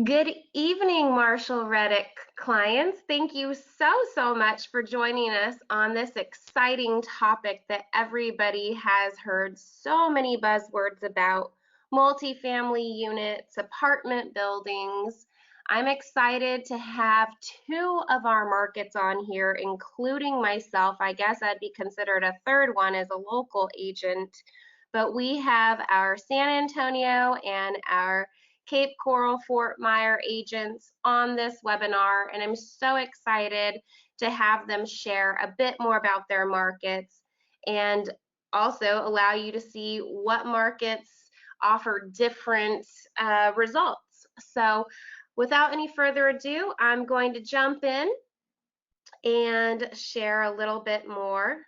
Good evening, Marshall Reddick clients. Thank you so much for joining us on this exciting topic that everybody has heard so many buzzwords about: multifamily units, apartment buildings. I'm excited to have two of our markets on here, including myself. I guess I'd be considered a third one as a local agent, but we have our San Antonio and our Cape Coral Fort Myers agents on this webinar, and I'm so excited to have them share a bit more about their markets and also allow you to see what markets offer different results. So without any further ado, I'm going to jump in and share a little bit more.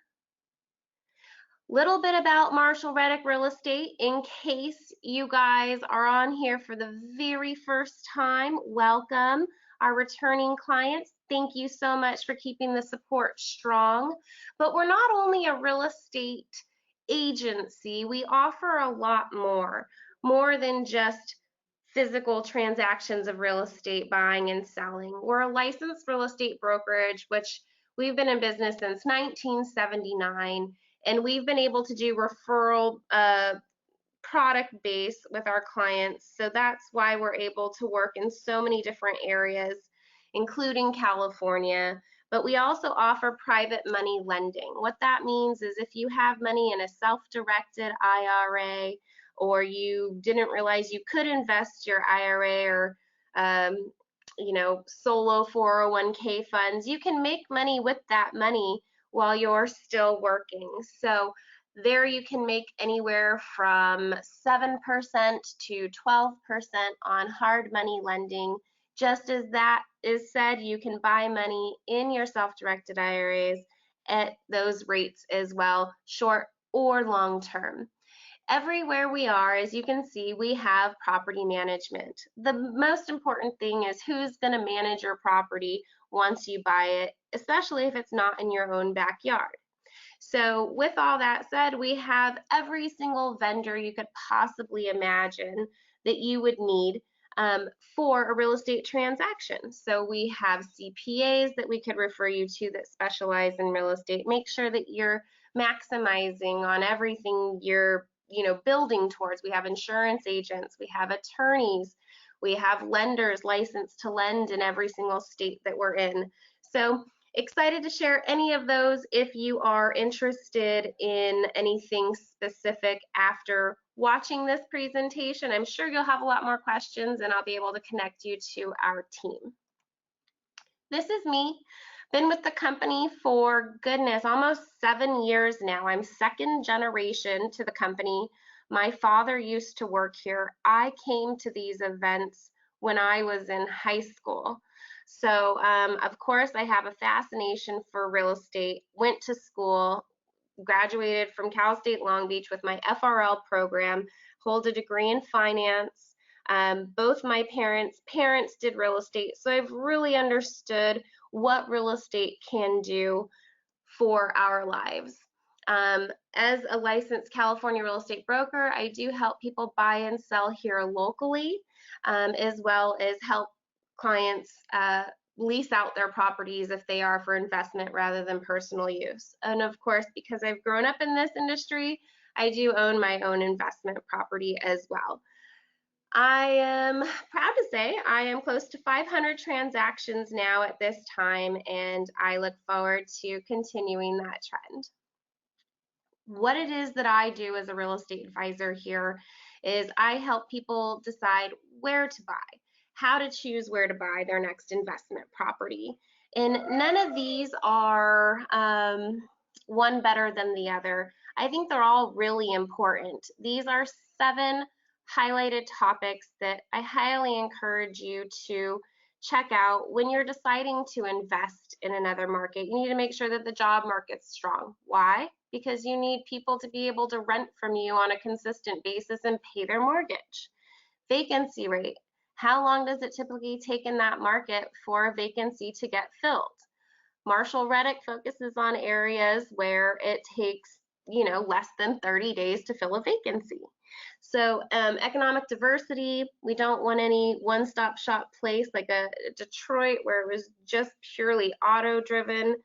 Little bit about Marshall Reddick Real Estate in case you guys are on here for the very first time. Welcome. Our returning clients, thank you so much for keeping the support strong. But we're not only a real estate agency, we offer a lot more than just physical transactions of real estate buying and selling. We're a licensed real estate brokerage, which we've been in business since 1979. And we've been able to do referral product base with our clients. So that's why we're able to work in so many different areas, including California. But we also offer private money lending. What that means is if you have money in a self-directed IRA, or you didn't realize you could invest your IRA or solo 401k funds, you can make money with that money while you're still working. So there you can make anywhere from 7% to 12% on hard money lending. Just as that is said, you can buy money in your self-directed IRAs at those rates as well, short or long term. Everywhere we are, as you can see, we have property management. The most important thing is who's going to manage your property once you buy it, especially if it's not in your own backyard. So with all that said, we have every single vendor you could possibly imagine that you would need for a real estate transaction. So we have CPAs that we could refer you to that specialize in real estate. Make sure that you're maximizing on everything you're building towards. We have insurance agents, we have attorneys, we have lenders licensed to lend in every single state that we're in. So excited to share any of those if you are interested in anything specific after watching this presentation. I'm sure you'll have a lot more questions and I'll be able to connect you to our team. This is me. Been with the company for, goodness, almost 7 years now. I'm second generation to the company. My father used to work here. I came to these events when I was in high school. So, of course, I have a fascination for real estate. Went to school, graduated from Cal State Long Beach with my FRL program, hold a degree in finance. Both my parents did real estate, so I've really understood what real estate can do for our lives. As a licensed California real estate broker, I do help people buy and sell here locally, as well as help clients lease out their properties if they are for investment rather than personal use. And of course, because I've grown up in this industry, I do own my own investment property as well. I am proud to say I am close to 500 transactions now at this time, and I look forward to continuing that trend. What it is that I do as a real estate advisor here is I help people decide where to buy, how to choose where to buy their next investment property. And none of these are one better than the other. I think they're all really important. These are 7 highlighted topics that I highly encourage you to check out when you're deciding to invest in another market. You need to make sure that the job market's strong. Why? Because you need people to be able to rent from you on a consistent basis and pay their mortgage. Vacancy rate. How long does it typically take in that market for a vacancy to get filled? Marshall Reddick focuses on areas where it takes, less than 30 days to fill a vacancy. So economic diversity, we don't want any one-stop shop place like a Detroit where it was just purely auto-driven.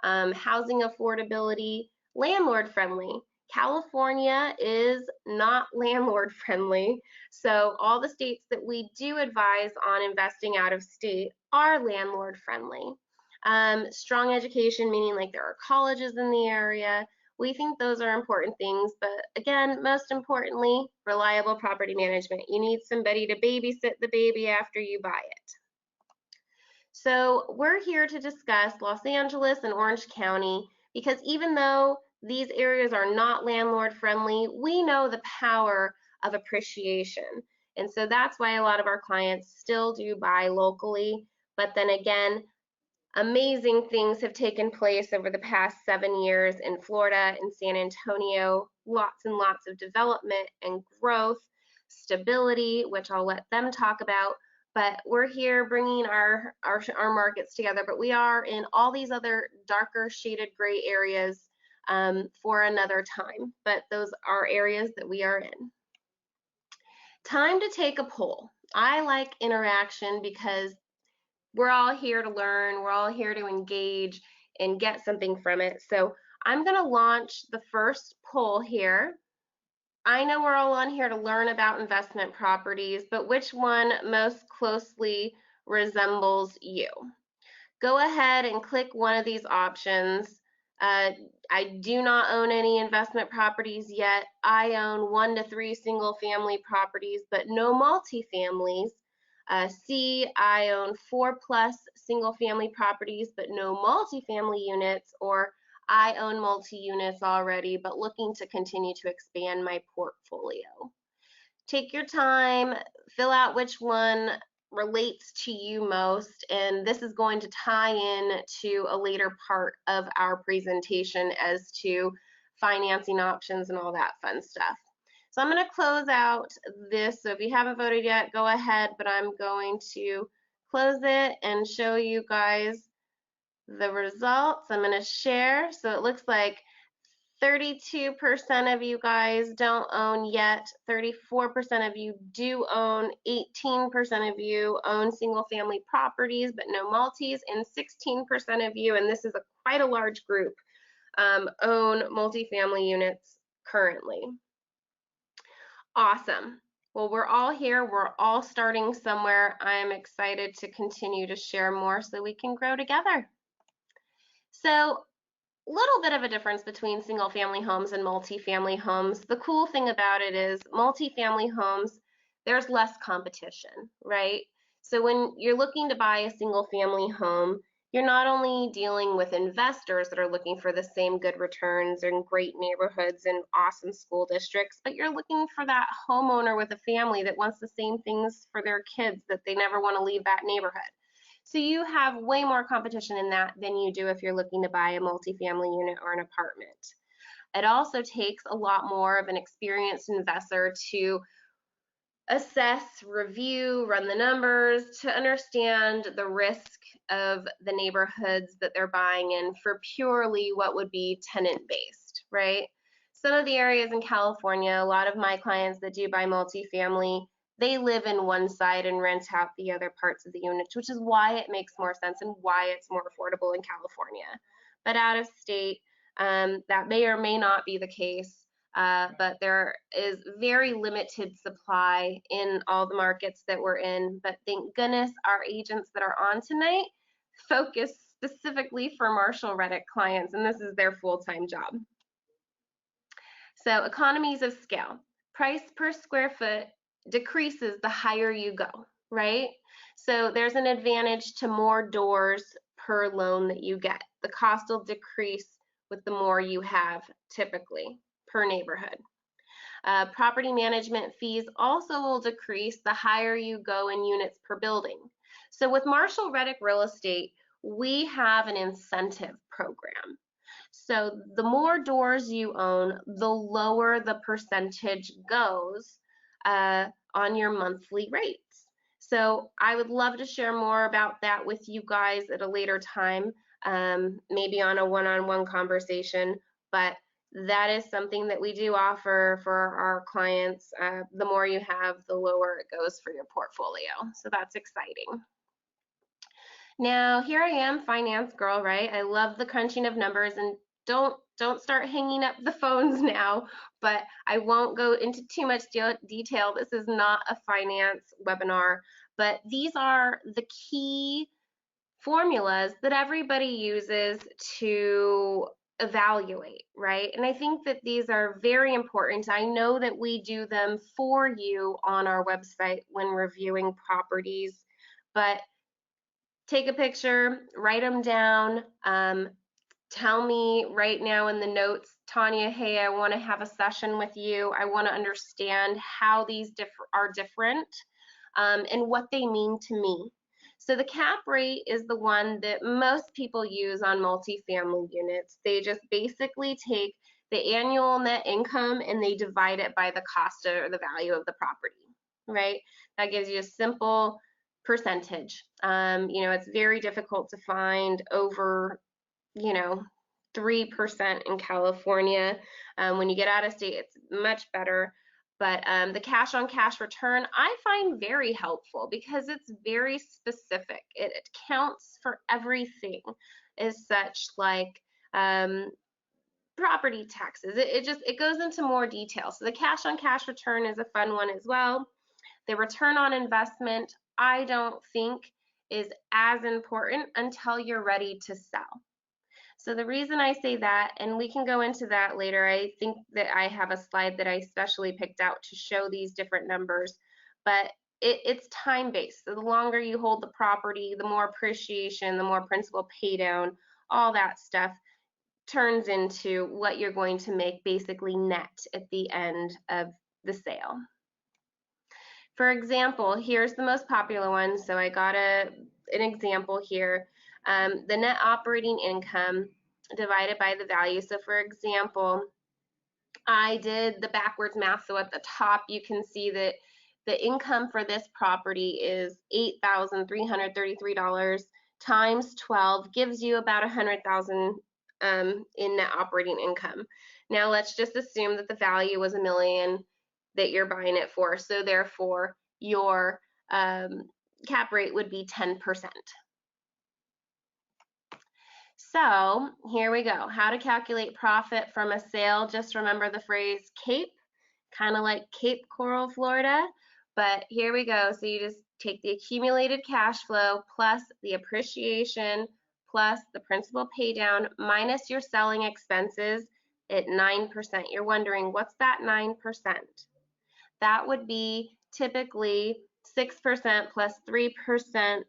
Housing affordability, landlord friendly. California is not landlord friendly, so all the states that we do advise on investing out of state are landlord friendly. Strong education, meaning like there are colleges in the area. We think those are important things, but again, most importantly, reliable property management. You need somebody to babysit the baby after you buy it. So we're here to discuss Los Angeles and Orange County because even though these areas are not landlord friendly, we know the power of appreciation. And so that's why a lot of our clients still do buy locally. But then again, amazing things have taken place over the past 7 years in Florida and San Antonio. Lots and lots of development and growth, stability, which I'll let them talk about. But we're here bringing our markets together. But we are in all these other darker shaded gray areas for another time. But those are areas that we are in. Time to take a poll. I like interaction because we're all here to learn, we're all here to engage and get something from it. So I'm going to launch the first poll here. I know we're all on here to learn about investment properties, but which one most closely resembles you? Go ahead and click one of these options. I do not own any investment properties yet. I own 1 to 3 single family properties, but no multifamilies. C, I own 4+ single family properties, but no multifamily units, or I own multi-units already, but looking to continue to expand my portfolio. Take your time, fill out which one relates to you most, and this is going to tie in to a later part of our presentation as to financing options and all that fun stuff. So I'm going to close out this. So if you haven't voted yet, go ahead, but I'm going to close it and show you guys the results. I'm going to share. So it looks like 32% of you guys don't own yet, 34% of you do own, 18% of you own single family properties but no multis, and 16% of you, and this is quite a large group, own multifamily units currently. Awesome. Well, we're all here. We're all starting somewhere. I'm excited to continue to share more so we can grow together. So, little bit of a difference between single family homes and multifamily homes. The cool thing about it is multifamily homes, there's less competition, right? So when you're looking to buy a single family home, you're not only dealing with investors that are looking for the same good returns and great neighborhoods and awesome school districts, but you're looking for that homeowner with a family that wants the same things for their kids, that they never want to leave that neighborhood. So you have way more competition in that than you do if you're looking to buy a multifamily unit or an apartment. It also takes a lot more of an experienced investor to assess, review, run the numbers, to understand the risk of the neighborhoods that they're buying in for purely what would be tenant-based, right? Some of the areas in California, a lot of my clients that do buy multifamily, they live in one side and rent out the other parts of the units, which is why it makes more sense and why it's more affordable in California. But out of state, that may or may not be the case. But there is very limited supply in all the markets that we're in. But thank goodness our agents that are on tonight focus specifically for Marshall Reddick clients, and this is their full-time job. So economies of scale. Price per square foot decreases the higher you go, right? So there's an advantage to more doors per loan that you get. The cost will decrease with the more you have typically per neighborhood. Property management fees also will decrease the higher you go in units per building. So with Marshall Reddick Real Estate, we have an incentive program. So the more doors you own, the lower the percentage goes on your monthly rates. So I would love to share more about that with you guys at a later time, maybe on a one-on-one conversation, but that is something that we do offer for our clients. The more you have, the lower it goes for your portfolio. So that's exciting. Now, here I am, finance girl, right? I love the crunching of numbers, and don't start hanging up the phones now, but I won't go into too much detail. This is not a finance webinar, but these are the key formulas that everybody uses to evaluate, right? And I think that these are very important. I know that we do them for you on our website when reviewing properties, but take a picture, write them down, tell me right now in the notes, Tanya, hey, I want to have a session with you. I want to understand how these are different and what they mean to me. So the cap rate is the one that most people use on multifamily units. They just basically take the annual net income and they divide it by the cost or the value of the property, right? That gives you a simple percentage. It's very difficult to find over 3% in California. When you get out of state, it's much better. But the cash on cash return, I find very helpful because it's very specific. It counts for everything as such, like property taxes. It goes into more detail. So the cash on cash return is a fun one as well. The return on investment, I don't think is as important until you're ready to sell. So the reason I say that, and we can go into that later, I think that I have a slide that I specially picked out to show these different numbers, but it's time-based. So the longer you hold the property, the more appreciation, the more principal pay down, all that stuff turns into what you're going to make basically net at the end of the sale. For example, here's the most popular one. So I got an example here. The net operating income divided by the value. So for example, I did the backwards math. So at the top, you can see that the income for this property is $8,333 times 12 gives you about $100,000 in net operating income. Now let's just assume that the value was $1 million that you're buying it for. So therefore, your cap rate would be 10%. So here we go. How to calculate profit from a sale. Just remember the phrase Cape, kind of like Cape Coral, Florida. But here we go. So you just take the accumulated cash flow plus the appreciation plus the principal pay down minus your selling expenses at 9%. You're wondering, what's that 9%? That would be typically 6% plus 3%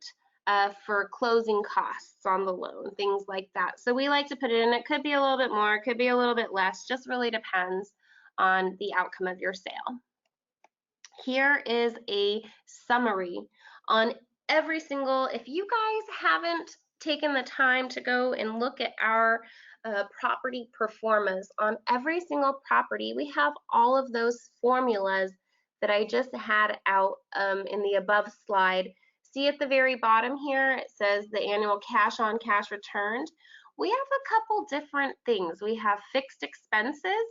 for closing costs on the loan, things like that. So we like to put it in. It could be a little bit more, it could be a little bit less, just really depends on the outcome of your sale. Here is a summary on every single, if you guys haven't taken the time to go and look at our property performance on every single property, we have all of those formulas that I just had out in the above slide. See at the very bottom here, it says the annual cash on cash returned. We have a couple different things. We have fixed expenses.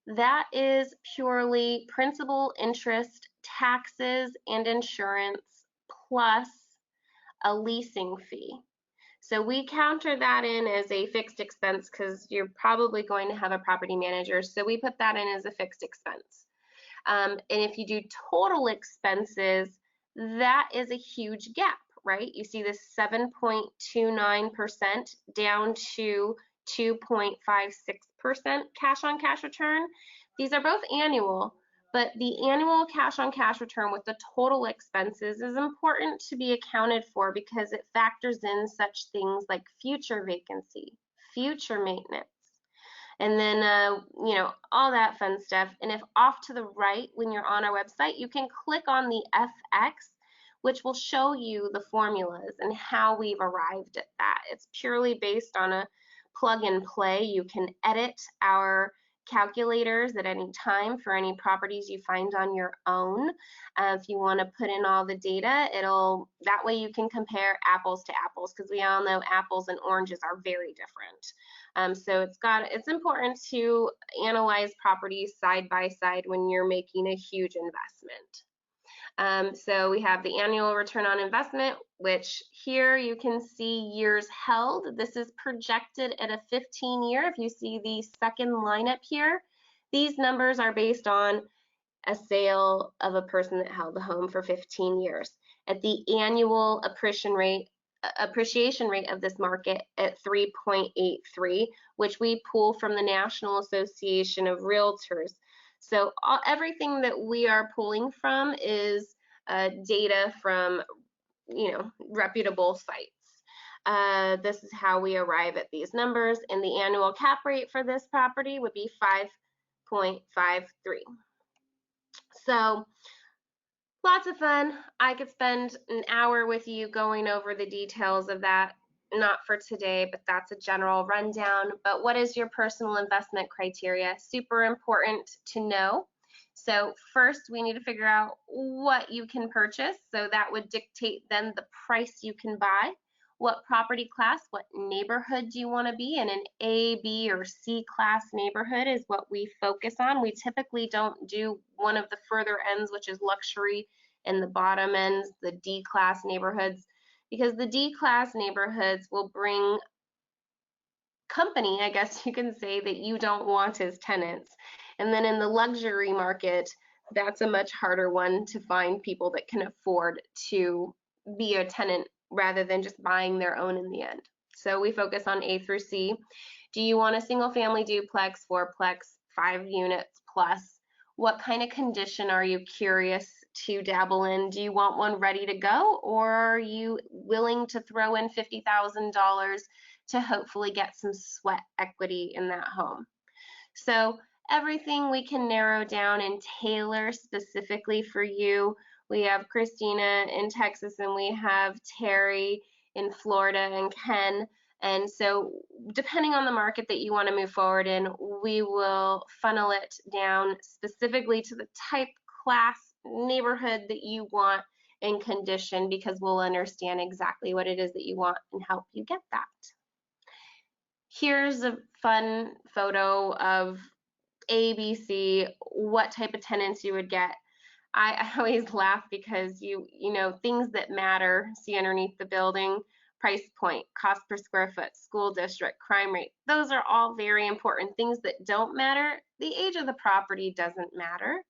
That is purely principal, interest, taxes, and insurance plus a leasing fee. So we counter that in as a fixed expense because you're probably going to have a property manager. So we put that in as a fixed expense. And if you do total expenses, that is a huge gap, right? You see this 7.29% down to 2.56% cash on cash return. These are both annual, but the annual cash on cash return with the total expenses is important to be accounted for because it factors in such things like future vacancy, future maintenance, and then all that fun stuff. And if off to the right when you're on our website, you can click on the FX, which will show you the formulas and how we've arrived at that. It's purely based on a plug and play. You can edit our calculators at any time for any properties you find on your own. If you want to put in all the data, that way you can compare apples to apples, because we all know apples and oranges are very different. So it's important to analyze properties side by side when you're making a huge investment. So we have the annual return on investment, which here you can see years held. This is projected at a 15-year. If you see the second line up here, these numbers are based on a sale of a person that held the home for 15 years at the annual appreciation rate of this market at 3.83, which we pull from the National Association of Realtors. So everything that we are pulling from is data from, reputable sites. This is how we arrive at these numbers, and the annual cap rate for this property would be 5.53. So lots of fun. I could spend an hour with you going over the details of that. Not for today, but that's a general rundown. But what is your personal investment criteria? Super important to know. So first, we need to figure out what you can purchase. So that would dictate then the price you can buy. What property class, what neighborhood do you want to be in? An A, B, or C class neighborhood is what we focus on. We typically don't do one of the further ends, which is luxury, and the bottom ends, the D class neighborhoods, because the D class neighborhoods will bring company, I guess you can say, that you don't want as tenants. And then in the luxury market, that's a much harder one to find people that can afford to be a tenant rather than just buying their own in the end. So we focus on A through C. Do you want a single family duplex, fourplex, 5 units plus? What kind of condition are you curious to dabble in? Do you want one ready to go, or are you willing to throw in $50,000 to hopefully get some sweat equity in that home? So everything we can narrow down and tailor specifically for you. We have Christina in Texas, and we have Terry in Florida, and Ken. And so depending on the market that you want to move forward in, we will funnel it down specifically to the type, class, neighborhood that you want and condition, because we'll understand exactly what it is that you want and help you get that. Here's a fun photo of ABC, what type of tenants you would get. I always laugh because you know, things that matter, see underneath the building, price point, cost per square foot, school district, crime rate. Those are all very important. Things that don't matter, the age of the property doesn't matter,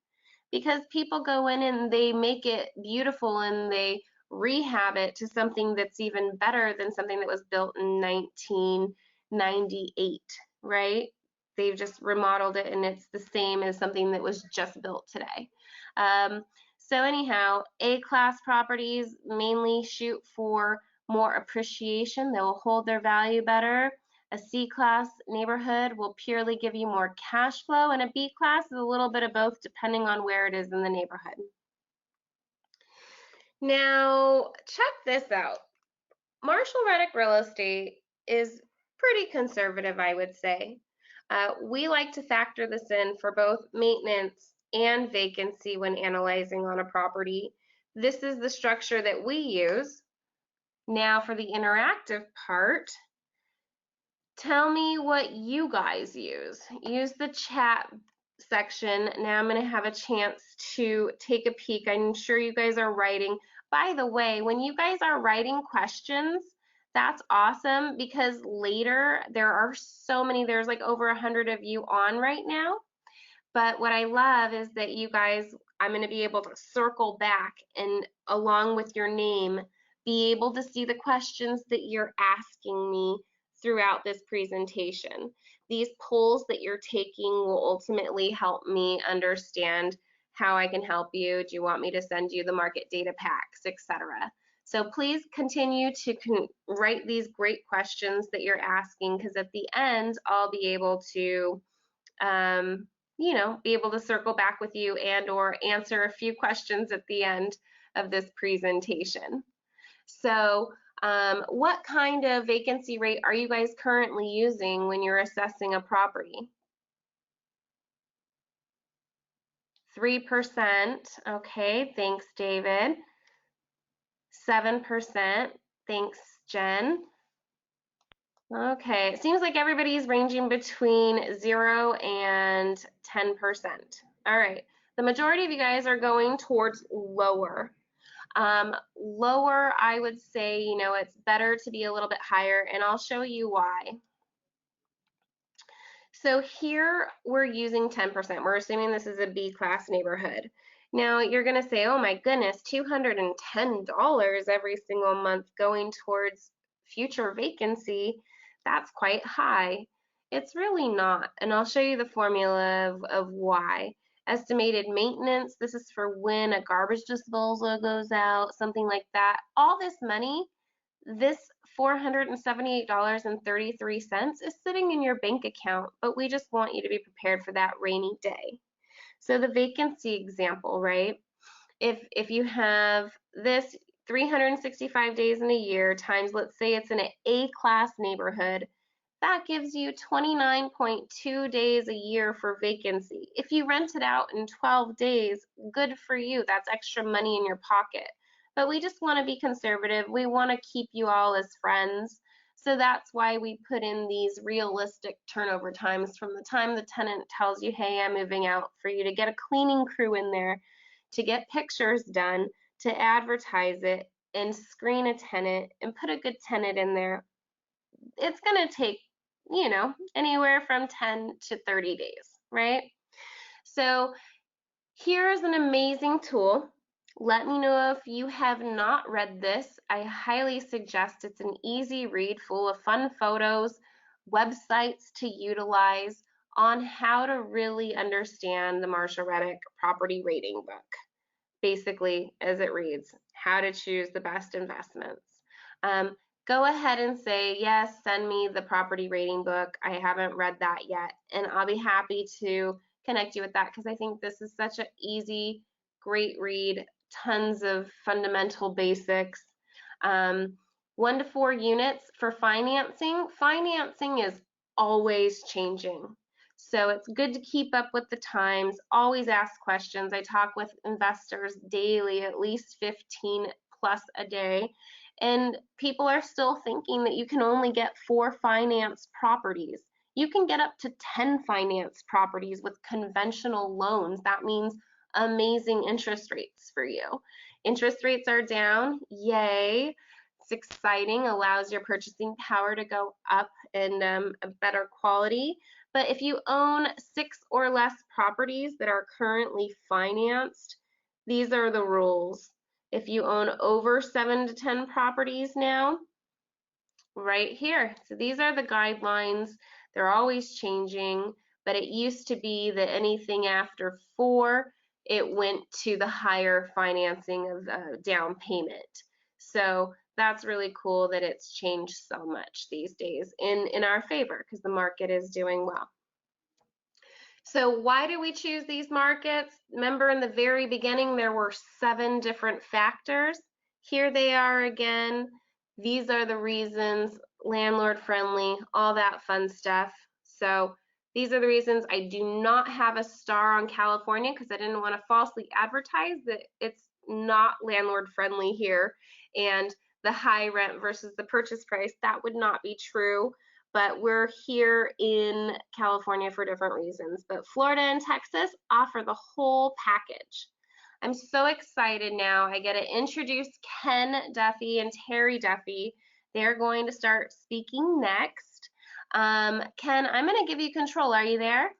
because people go in and they make it beautiful and they rehab it to something that's even better than something that was built in 1998, right? They've just remodeled it and it's the same as something that was just built today. So anyhow, A-class properties mainly shoot for more appreciation. They will hold their value better. A C-class neighborhood will purely give you more cash flow, and a B-class is a little bit of both depending on where it is in the neighborhood. Now, check this out. Marshall Reddick Real Estate is pretty conservative, I would say. We like to factor this in for both maintenance and vacancy when analyzing on a property. This is the structure that we use. Now for the interactive part, tell me what you guys use. Use the chat section. Now I'm going to have a chance to take a peek. I'm sure you guys are writing. By the way, when you guys are writing questions, that's awesome, because later there are so many, there's like over 100 of you on right now. But what I love is that you guys, I'm going to be able to circle back and along with your name, be able to see the questions that you're asking me throughout this presentation. These polls that you're taking will ultimately help me understand how I can help you. Do you want me to send you the market data packs, etc.? So please continue to write these great questions that you're asking, because at the end I'll be able to you know, be able to circle back with you and or answer a few questions at the end of this presentation. So what kind of vacancy rate are you guys currently using when you're assessing a property? 3%. Okay, thanks, David. 7%. Thanks, Jen. Okay, it seems like everybody's ranging between 0 and 10%. All right, the majority of you guys are going towards lower. Lower, I would say, you know, it's better to be a little bit higher, and I'll show you why. So here we're using 10%. We're assuming this is a B-class neighborhood. Now you're going to say, oh my goodness, $210 every single month going towards future vacancy. That's quite high. It's really not, and I'll show you the formula of why. Estimated maintenance, this is for when a garbage disposal goes out, something like that. All this money, this $478.33 is sitting in your bank account, but we just want you to be prepared for that rainy day. So the vacancy example, right? If you have this 365 days in a year times, let's say it's in an A-class neighborhood, that gives you 29.2 days a year for vacancy. If you rent it out in 12 days, good for you. That's extra money in your pocket. But we just want to be conservative. We want to keep you all as friends. So that's why we put in these realistic turnover times from the time the tenant tells you, hey, I'm moving out, for you to get a cleaning crew in there, to get pictures done, to advertise it, and screen a tenant, and put a good tenant in there. It's going to take, you know, anywhere from 10 to 30 days, right? So here's an amazing tool. Let me know if you have not read this. I highly suggest. It's an easy read full of fun photos, websites to utilize on how to really understand the Marsha Reddick property rating book. Basically, as it reads, how to choose the best investments. Go ahead and say, yes, send me the property rating book. I haven't read that yet, and I'll be happy to connect you with that, because I think this is such an easy, great read, tons of fundamental basics. 1 to 4 units for financing. Financing is always changing. So it's good to keep up with the times, always ask questions. I talk with investors daily, at least 15 plus a day, and people are still thinking that you can only get 4 financed properties. You can get up to 10 financed properties with conventional loans. That means amazing interest rates for you. Interest rates are down, yay. It's exciting, allows your purchasing power to go up and a better quality. But if you own 6 or less properties that are currently financed, these are the rules. If you own over 7 to 10 properties now, right here. So these are the guidelines. They're always changing, but it used to be that anything after 4, it went to the higher financing of down payment. So that's really cool that it's changed so much these days in our favor, because the market is doing well. So why do we choose these markets? Remember, in the very beginning there were 7 different factors. Here they are again. These are the reasons: landlord friendly, all that fun stuff. So these are the reasons. I do not have a star on California because I didn't want to falsely advertise that it's not landlord friendly here, and the high rent versus the purchase price, that would not be true. But we're here in California for different reasons. But Florida and Texas offer the whole package. I'm so excited now. I get to introduce Ken Duffy and Terry Duffy. They're going to start speaking next. Ken, I'm going to give you control. Are you there?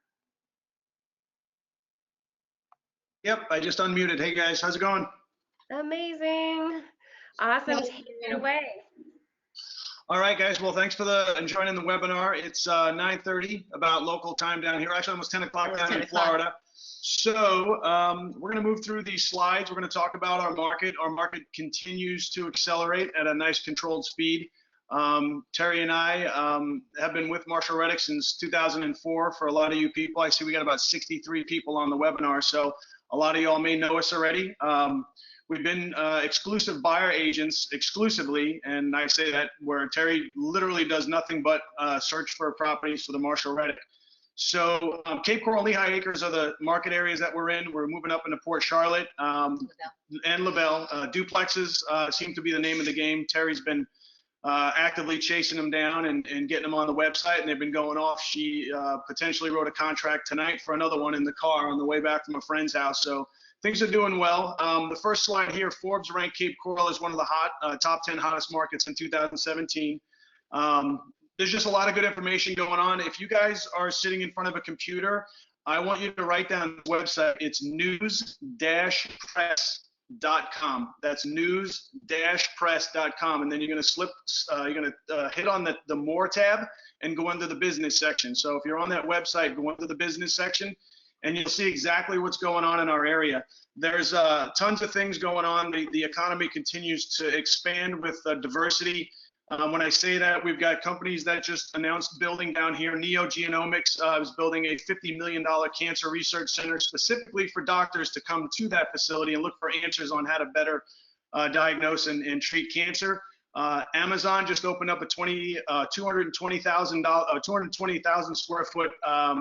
Yep, I just unmuted. Hey guys, how's it going? Amazing. Awesome. Take it away. All right, guys. Well, thanks for joining the webinar. It's 9:30 about local time down here. Actually, almost 10 o'clock down in Florida. So we're going to move through these slides. We're going to talk about our market. Our market continues to accelerate at a nice controlled speed. Terry and I have been with Marsha Reddick since 2004. For a lot of you people, I see we got about 63 people on the webinar. So a lot of y'all may know us already. We've been exclusive buyer agents exclusively, and I say that where Terry literally does nothing but search for properties for the Marsha Reddick. So Cape Coral and Lehigh Acres are the market areas that we're in. We're moving up into Port Charlotte and LaBelle. Duplexes seem to be the name of the game. Terry's been actively chasing them down and getting them on the website, and they've been going off. She potentially wrote a contract tonight for another one in the car on the way back from a friend's house. So things are doing well. The first slide here, Forbes ranked Cape Coral as one of the top 10 hottest markets in 2017. There's just a lot of good information going on. If you guys are sitting in front of a computer, I want you to write down the website. It's news-press.com. That's news-press.com. And then you're going to hit on the More tab and go into the business section. So if you're on that website, go into the business section and you'll see exactly what's going on in our area. There's tons of things going on. The economy continues to expand with diversity. When I say that, we've got companies that just announced building down here. NeoGenomics is building a $50 million cancer research center specifically for doctors to come to that facility and look for answers on how to better diagnose and treat cancer. Amazon just opened up a 220,000 square foot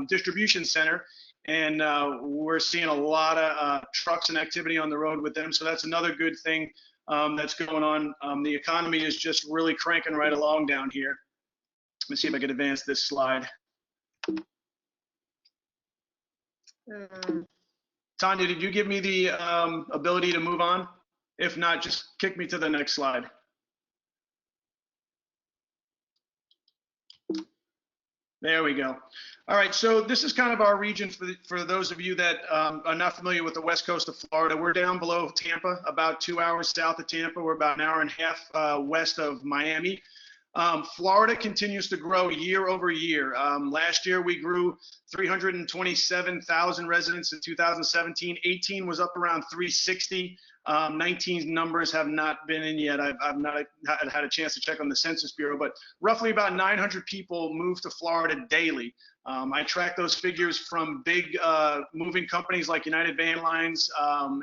distribution center, and we're seeing a lot of trucks and activity on the road with them. So that's another good thing that's going on. The economy is just really cranking right along down here. Let me see if I can advance this slide. Tanya, did you give me the ability to move on? If not, just kick me to the next slide. There we go. All right, so this is kind of our region for those of you that are not familiar with the west coast of Florida. We're down below Tampa, about 2 hours south of Tampa. We're about an hour and a half west of Miami. Florida continues to grow year over year. Last year we grew 327,000 residents in 2017. 18 was up around 360. 19 numbers have not been in yet. I've not had a chance to check on the Census Bureau, but roughly about 900 people move to Florida daily. I track those figures from big moving companies like United Van Lines,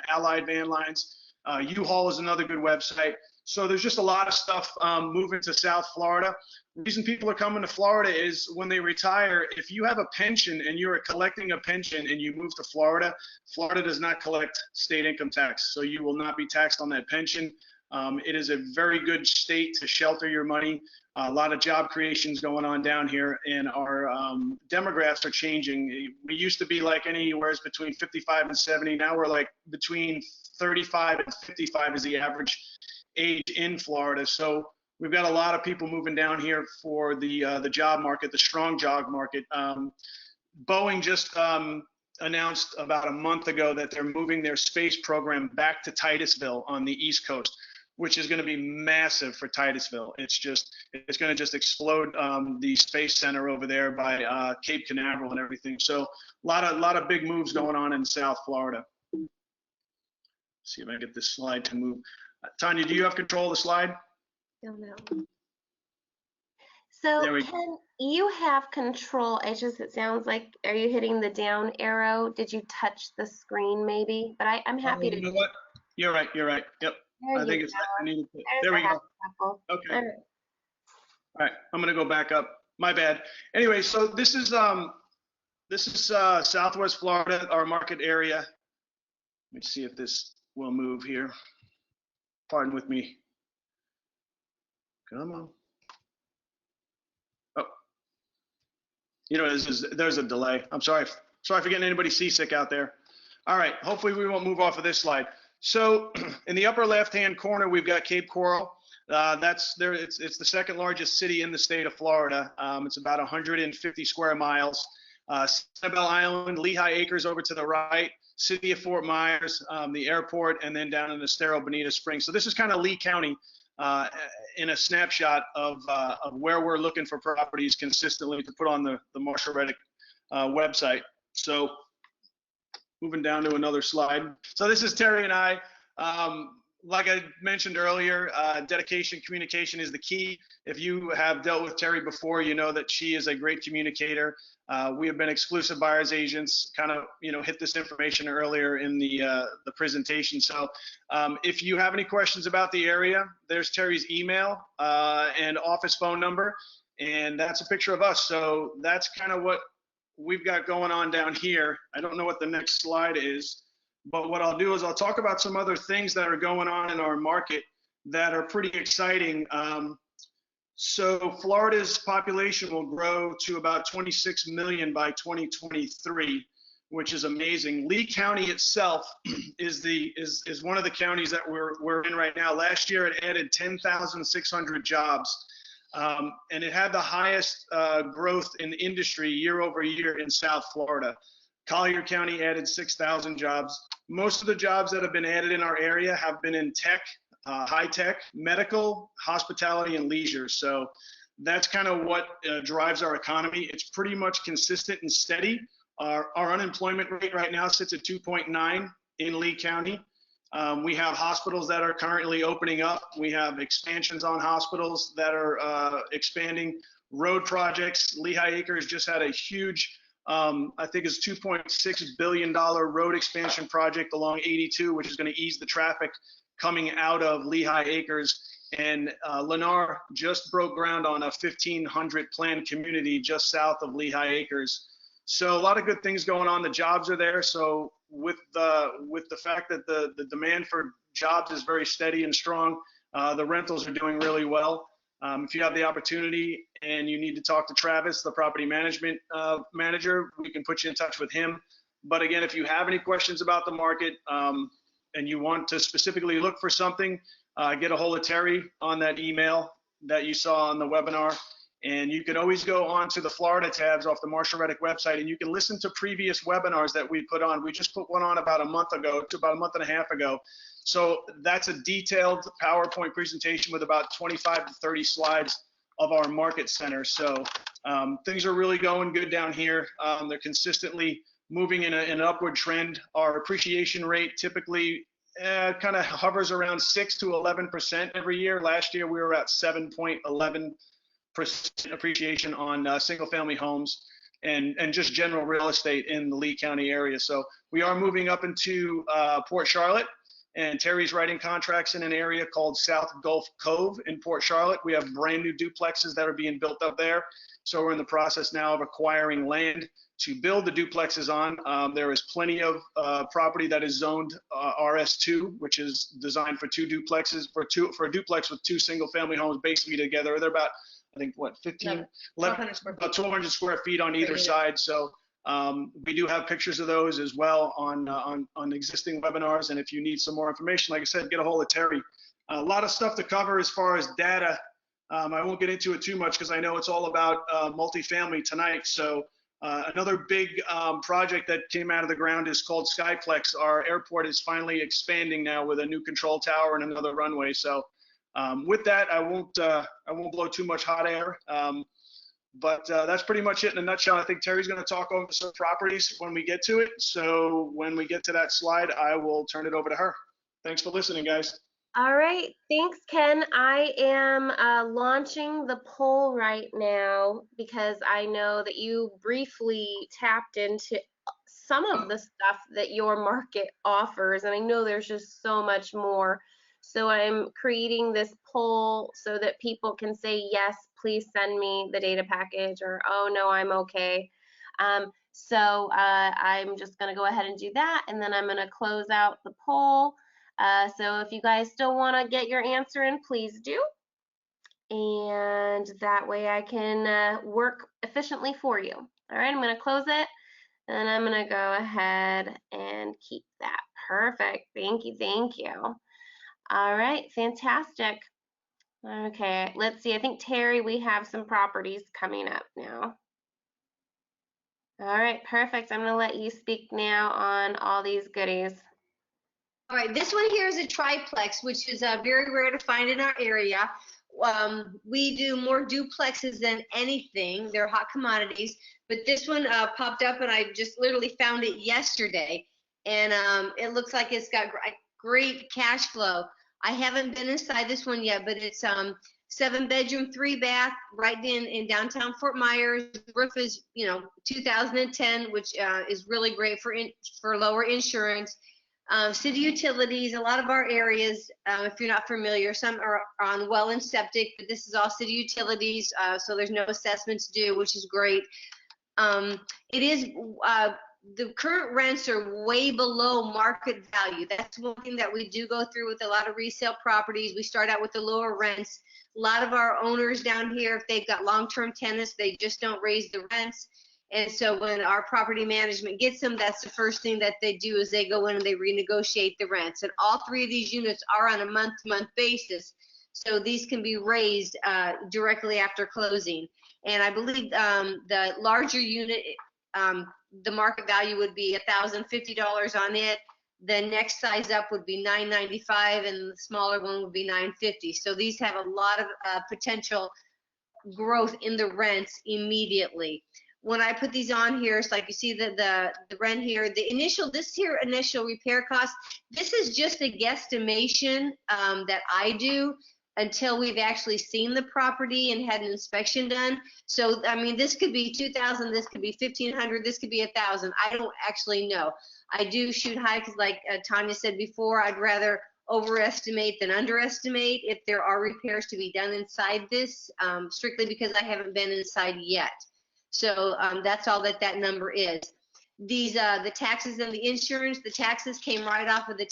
Allied Van Lines. U-Haul is another good website. So there's just a lot of stuff moving to South Florida. The reason people are coming to Florida is when they retire, if you have a pension and you're collecting a pension and you move to Florida, Florida does not collect state income tax. So you will not be taxed on that pension. It is a very good state to shelter your money. A lot of job creations going on down here, and our demographics are changing. We used to be like anywhere between 55 and 70. Now we're like between 35 and 55 is the average age in Florida. So we've got a lot of people moving down here for the job market, the strong job market. Boeing just announced about a month ago that they're moving their space program back to Titusville on the East Coast, which is going to be massive for Titusville. It's going to just explode the space center over there by Cape Canaveral and everything. So a lot of big moves going on in South Florida. Let's see if I can get this slide to move. Tanya, do you have control of the slide? Don't know. So Ken, you have control. It sounds like, are you hitting the down arrow? Did you touch the screen maybe? But I'm happy to. You know what? You're right. Yep. I think it's. There we go. Okay. All right. I'm gonna go back up. My bad. Anyway, so this is Southwest Florida, our market area. Let me see if this will move here. Pardon with me. Come on. Oh, you know, there's a delay. I'm sorry for getting anybody seasick out there. All right, hopefully we won't move off of this slide. So in the upper left-hand corner, we've got Cape Coral. It's the second largest city in the state of Florida. It's about 150 square miles. Sanibel Island, Lehigh Acres over to the right, city of Fort Myers, the airport, and then down in Estero, Bonita Springs. So this is kind of Lee County in a snapshot of where we're looking for properties consistently to put on the Marshall Reddick website. So moving down to another slide. So this is Terry and I. Like I mentioned earlier, dedication, communication is the key. If you have dealt with Terry before, you know that she is a great communicator. We have been exclusive buyers agents, kind of, hit this information earlier in the presentation. So if you have any questions about the area, there's Terry's email and office phone number, and that's a picture of us. So that's kind of what we've got going on down here. I don't know what the next slide is, but what I'll do is I'll talk about some other things that are going on in our market that are pretty exciting. So Florida's population will grow to about 26 million by 2023, which is amazing. Lee County itself is one of the counties that we're in right now. Last year it added 10,600 jobs, and it had the highest growth in the industry year over year in South Florida. Collier County added 6,000 jobs. Most of the jobs that have been added in our area have been in tech, high tech, medical, hospitality, and leisure. So that's kind of what drives our economy. It's pretty much consistent and steady. Our unemployment rate right now sits at 2.9 in Lee County. We have hospitals that are currently opening up. We have expansions on hospitals that are expanding. Road projects. Lehigh Acres just had a huge, I think it's $2.6 billion road expansion project along 82, which is going to ease the traffic coming out of Lehigh Acres. And Lennar just broke ground on a 1,500 planned community just south of Lehigh Acres. So a lot of good things going on. The jobs are there. So with the fact that the demand for jobs is very steady and strong, the rentals are doing really well. If you have the opportunity and you need to talk to Travis, the property management manager, we can put you in touch with him. But again, if you have any questions about the market, and you want to specifically look for something, get a hold of Terry on that email that you saw on the webinar. And you can always go on to the Florida tabs off the Marshall Reddick website, and you can listen to previous webinars that we put on. We just put one on about a month and a half ago. So that's a detailed PowerPoint presentation with about 25 to 30 slides of our market center. So things are really going good down here. They're consistently moving in an upward trend. Our appreciation rate typically kind of hovers around 6 to 11% every year. Last year we were at 7.11% appreciation on single family homes and just general real estate in the Lee County area. So we are moving up into Port Charlotte, and Terry's writing contracts in an area called South Gulf Cove in Port Charlotte. We have brand new duplexes that are being built up there. So we're in the process now of acquiring land to build the duplexes on. There is plenty of property that is zoned RS2, which is designed for two duplexes, for a duplex with two single family homes basically together. They're about, I think, what, 1,200 square feet on either side. So we do have pictures of those as well on existing webinars. And if you need some more information, like I said, get a hold of Terry. A lot of stuff to cover as far as data. I won't get into it too much because I know it's all about multifamily tonight. So another big project that came out of the ground is called Skyplex. Our airport is finally expanding now with a new control tower and another runway. So with that, I won't blow too much hot air. But that's pretty much it in a nutshell. I think Terry's going to talk over some properties when we get to it. So when we get to that slide, I will turn it over to her. Thanks for listening, guys. All right, thanks, Ken. I am launching the poll right now because I know that you briefly tapped into some of the stuff that your market offers, and I know there's just so much more. So I'm creating this poll so that people can say, yes, please send me the data package, or oh no, I'm okay. So I'm just going to go ahead and do that, and then I'm going to close out the poll. So if you guys still want to get your answer in, please do. And that way I can work efficiently for you. All right, I'm going to close it, and I'm going to go ahead and keep that. Perfect. Thank you. Thank you. All right, fantastic. Okay, let's see. I think, Terry, we have some properties coming up now. All right, perfect. I'm going to let you speak now on all these goodies. All right, this one here is a triplex, which is very rare to find in our area. We do more duplexes than anything. They're hot commodities, but this one popped up, and I just literally found it yesterday, and it looks like it's got great cash flow. I haven't been inside this one yet, but it's 7-bedroom, 3-bath, right in downtown Fort Myers. Roof is 2010, which is really great for lower insurance. City utilities, a lot of our areas, if you're not familiar, some are on well and septic, but this is all city utilities, so there's no assessments due, which is great. It is the current rents are way below market value. That's one thing that we do go through with a lot of resale properties. We start out with the lower rents. A lot of our owners down here, if they've got long-term tenants, they just don't raise the rents. And so when our property management gets them, that's the first thing that they do is they go in and they renegotiate the rents. And all three of these units are on a month-to-month basis. So these can be raised directly after closing. And I believe the larger unit, the market value would be $1,050 on it. The next size up would be $995, and the smaller one would be $950. So these have a lot of potential growth in the rents immediately. When I put these on here, it's like you see the rent here, this initial repair cost, this is just a guesstimation that I do until we've actually seen the property and had an inspection done. So, I mean, this could be 2,000, this could be 1,500, this could be 1,000. I don't actually know. I do shoot high because, like Tanya said before, I'd rather overestimate than underestimate if there are repairs to be done inside this, strictly because I haven't been inside yet. So that's all that number is. These the taxes and the insurance. The taxes came right off of the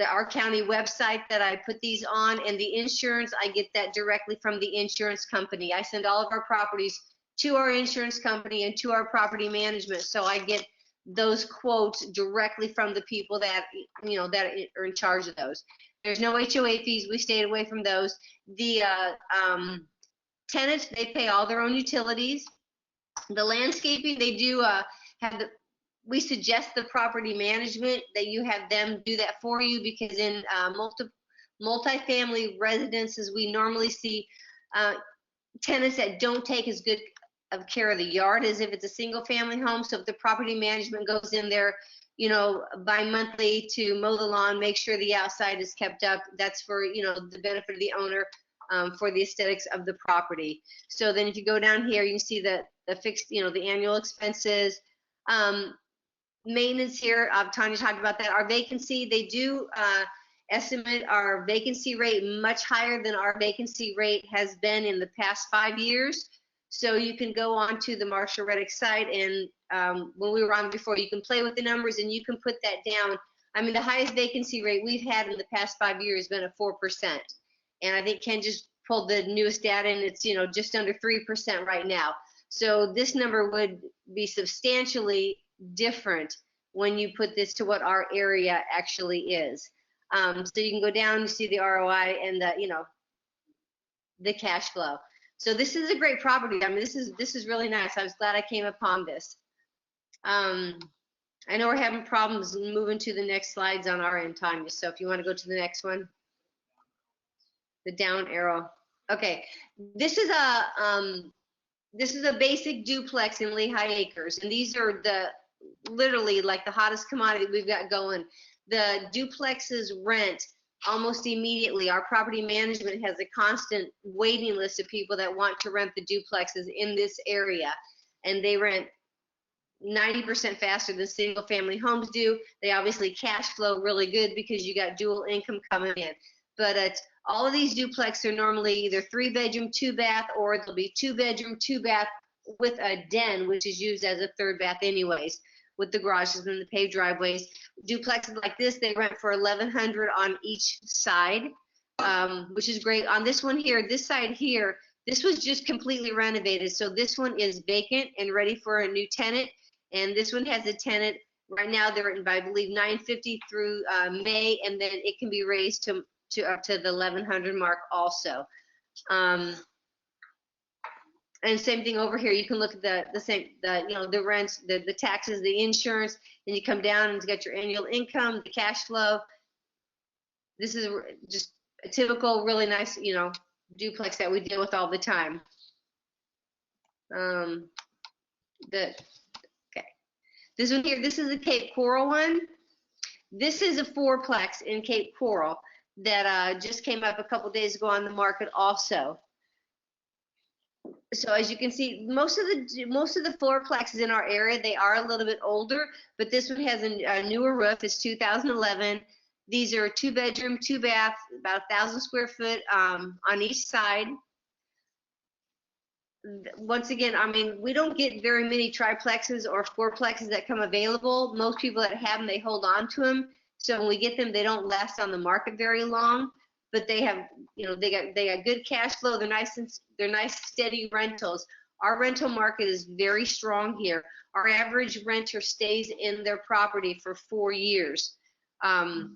our county website that I put these on, and the insurance, I get that directly from the insurance company. I send all of our properties to our insurance company and to our property management, so I get those quotes directly from the people that that are in charge of those. There's no HOA fees. We stayed away from those. The tenants, they pay all their own utilities. The landscaping, they do have we suggest the property management that you have them do that for you, because in multifamily residences, we normally see tenants that don't take as good of care of the yard as if it's a single family home. So if the property management goes in there, bi-monthly to mow the lawn, make sure the outside is kept up, that's for, the benefit of the owner, for the aesthetics of the property. So then if you go down here, you can see the fixed, the annual expenses. Maintenance here, Tanya talked about that. Our vacancy, they do estimate our vacancy rate much higher than our vacancy rate has been in the past 5 years. So you can go on to the Marshall Reddick site, and when we were on before, you can play with the numbers and you can put that down. I mean, the highest vacancy rate we've had in the past 5 years has been at 4%. And I think Ken just pulled the newest data, and it's, just under 3% right now. So this number would be substantially different when you put this to what our area actually is. So you can go down, you see the ROI and the cash flow. So this is a great property. I mean, this is really nice. I was glad I came upon this. I know we're having problems moving to the next slides on our end, Tanya. So if you want to go to the next one, the down arrow. Okay, this is a basic duplex in Lehigh Acres, and these are literally like the hottest commodity we've got going. The duplexes rent almost immediately. Our property management has a constant waiting list of people that want to rent the duplexes in this area, and they rent 90% faster than single family homes do. They obviously cash flow really good because you got dual income coming in. But all of these duplexes are normally either 3-bedroom, 2-bath, or they'll be 2-bedroom, 2-bath with a den, which is used as a 3rd bath anyways, with the garages and the paved driveways. Duplexes like this, they rent for $1,100 on each side, which is great. On this one here, this side here, this was just completely renovated. So this one is vacant and ready for a new tenant. And this one has a tenant. Right now they're renting by, I believe, $950 through May, and then it can be raised to up to the $1,100 mark also. And same thing over here. You can look at the rents, the taxes, the insurance, and you come down and you got your annual income, the cash flow. This is just a typical, really nice, duplex that we deal with all the time. Okay. This one here, this is the Cape Coral one. This is a 4-plex in Cape Coral that just came up a couple days ago on the market also. So as you can see, most of the 4-plexes in our area, they are a little bit older, but this one has a newer roof. It's 2011. These are 2-bedroom, 2-bath, about 1,000 square foot on each side. once again, I mean, we don't get very many triplexes or fourplexes that come available. Most people that have them, they hold on to them. So when we get them, they don't last on the market very long, but they have, you know, they got good cash flow. They're nice and they're nice, steady rentals. Our rental market is very strong here. Our average renter stays in their property for 4 years,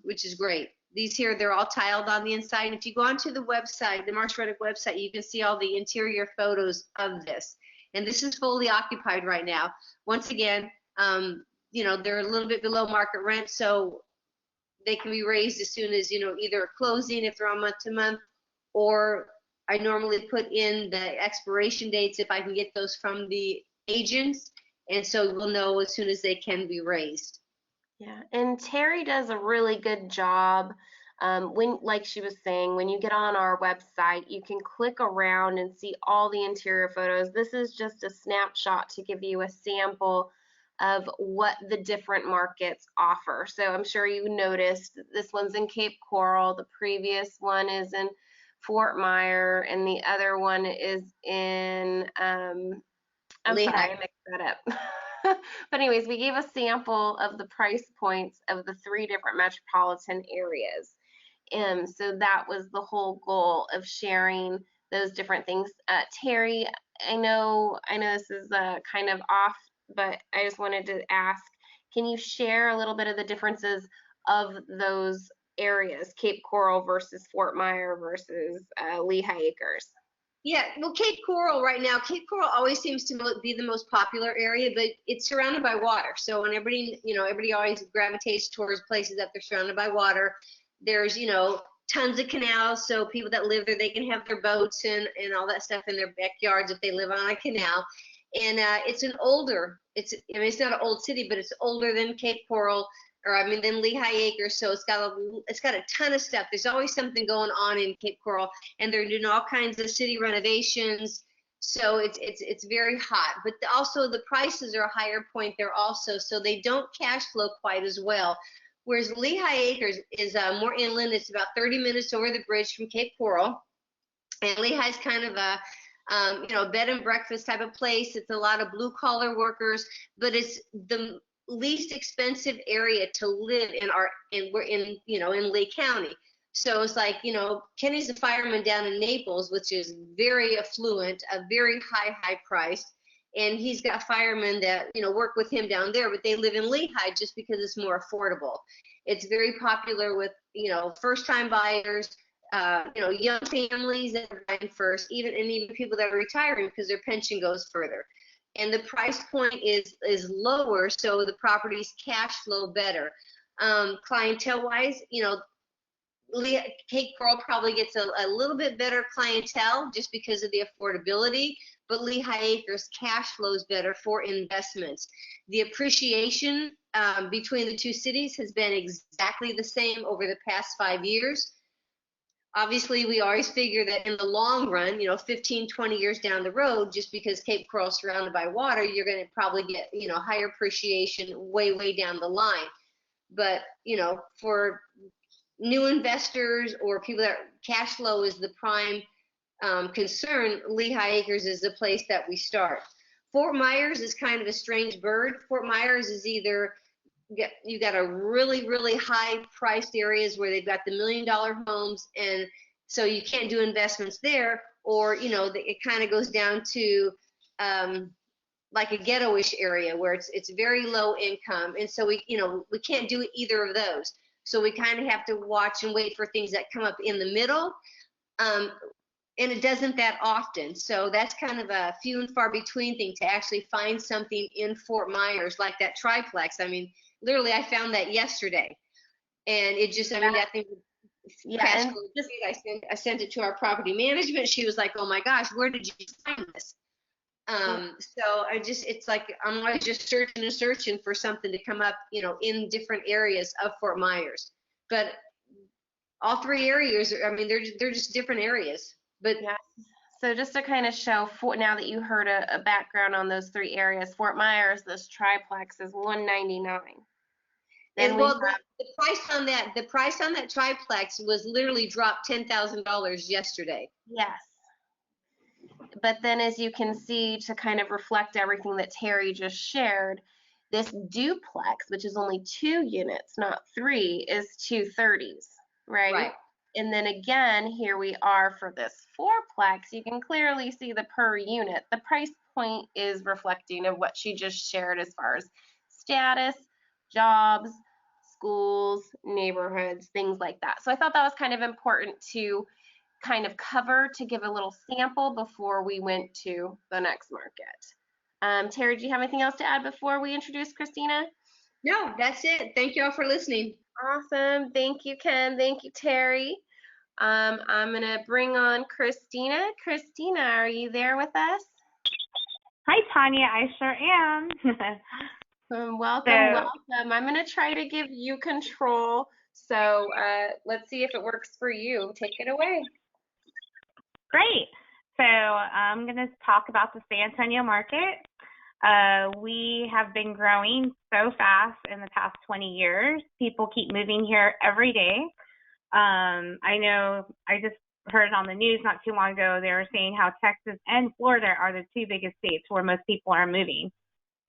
which is great. These here, they're all tiled on the inside. And if you go onto the website, the Marsh Reddick website, you can see all the interior photos of this. And this is fully occupied right now. Once again, you know, they're a little bit below market rent, so they can be raised as soon as, you know, either a closing if they're on month to month, or I normally put in the expiration dates if I can get those from the agents. And so we'll know as soon as they can be raised. Yeah, and Terry does a really good job. When, like she was saying, when you get on our website, you can click around and see all the interior photos. This is just a snapshot to give you a sample of what the different markets offer. So I'm sure you noticed this one's in Cape Coral, the previous one is in Fort Myers, and the other one is in, I'm Lehigh. sorry, I mixed that up. But anyways, we gave a sample of the price points of the 3 different metropolitan areas. So that was the whole goal of sharing those different things. Terry, I know this is kind of off, but I just wanted to ask, can you share a little bit of the differences of those areas, Cape Coral versus Fort Myers versus Lehigh Acres? Yeah, well, Cape Coral right now, Cape Coral always seems to be the most popular area, but it's surrounded by water. So when everybody, you know, everybody always gravitates towards places that they're surrounded by water. There's, you know, tons of canals, so people that live there, they can have their boats and all that stuff in their backyards if they live on a canal. And it's an older, I mean, it's not an old city, but it's older than Cape Coral, or I mean, than Lehigh Acres. So it's got a ton of stuff. There's always something going on in Cape Coral, and they're doing all kinds of city renovations. So it's very hot, but also the prices are a higher point there also, so they don't cash flow quite as well. Whereas Lehigh Acres is more inland. It's about 30 minutes over the bridge from Cape Coral, and Lehigh's kind of a you know, bed and breakfast type of place. It's a lot of blue collar workers, but it's the least expensive area to live in we're in, you know, in Lake County. So it's like, you know, Kenny's a fireman down in Naples, which is very affluent, a very high price. And he's got firemen that, you know, work with him down there, but they live in Lehigh just because it's more affordable. It's very popular with, you know, first time buyers, you know, young families that are buying first, even people that are retiring because their pension goes further. And the price point is lower, so the properties cash flow better. Clientele wise, you know, Cape Coral probably gets a little bit better clientele just because of the affordability, but Lehigh Acres cash flows better for investments. The appreciation between the two cities has been exactly the same over the past 5 years. Obviously, we always figure that in the long run, you know, 15, 20 years down the road, just because Cape Coral is surrounded by water, you're going to probably get, you know, higher appreciation way down the line. But, you know, for new investors or people that cash flow is the prime concern, Lehigh Acres is the place that we start. Fort Myers is kind of a strange bird. Fort Myers is either you got a really high priced areas where they've got the $1 million homes, and so you can't do investments there, or, you know, it kind of goes down to like a ghetto-ish area where it's very low income, and so we, you know, we can't do either of those. So we kind of have to watch and wait for things that come up in the middle, and it doesn't that often. So that's kind of a few and far between thing to actually find something in Fort Myers like that triplex. I mean, literally, I found that yesterday, and it just, I mean, that thing crashed. I sent it to our property management. She was like, "Oh my gosh, where did you find this?" So it's like I'm always just searching for something to come up, you know, in different areas of Fort Myers. But all 3 areas, I mean, they're just different areas. But yeah. So just to kind of show, now that you heard a background on those 3 areas, Fort Myers, this triplex is $199. And well, the price on that triplex was literally dropped $10,000 yesterday. Yes. But then as you can see, to kind of reflect everything that Terry just shared, this duplex, which is only 2 units, not 3, is 230s, right? Right. And then again, here we are for this fourplex. You can clearly see the per unit. The price point is reflecting of what she just shared as far as status, jobs, schools, neighborhoods, things like that. So I thought that was kind of important to kind of cover to give a little sample before we went to the next market. Terry, do you have anything else to add before we introduce Christina? No, that's it. Thank you all for listening. Awesome. Thank you, Ken. Thank you, Terry. I'm going to bring on Christina. Christina, are you there with us? Hi, Tanya. I sure am. Welcome, welcome. I'm going to try to give you control. So let's see if it works for you. Take it away. Great. So I'm going to talk about the San Antonio market. We have been growing so fast in the past 20 years. People keep moving here every day. I know I just heard on the news not too long ago, they were saying how Texas and Florida are the 2 biggest states where most people are moving.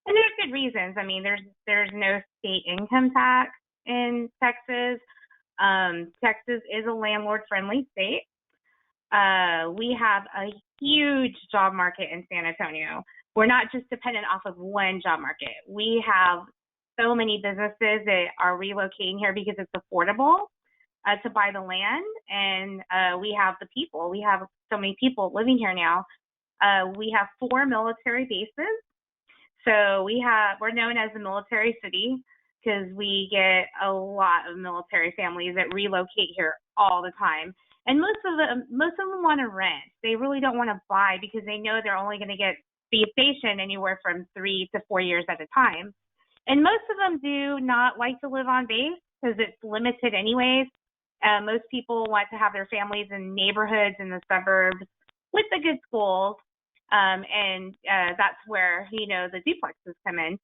And there's good reasons. I mean, there's no state income tax in Texas. Texas is a landlord-friendly state. We have a huge job market in San Antonio. We're not just dependent off of one job market. We have so many businesses that are relocating here because it's affordable to buy the land, and we have the people. We have so many people living here now. We have 4 military bases. So we're known as the military city because we get a lot of military families that relocate here all the time. And most of them want to rent. They really don't want to buy because they know they're only going to be stationed anywhere from 3 to 4 years at a time. And most of them do not like to live on base because it's limited anyways. Most people want to have their families in neighborhoods in the suburbs with the good schools. And that's where, the duplexes come in.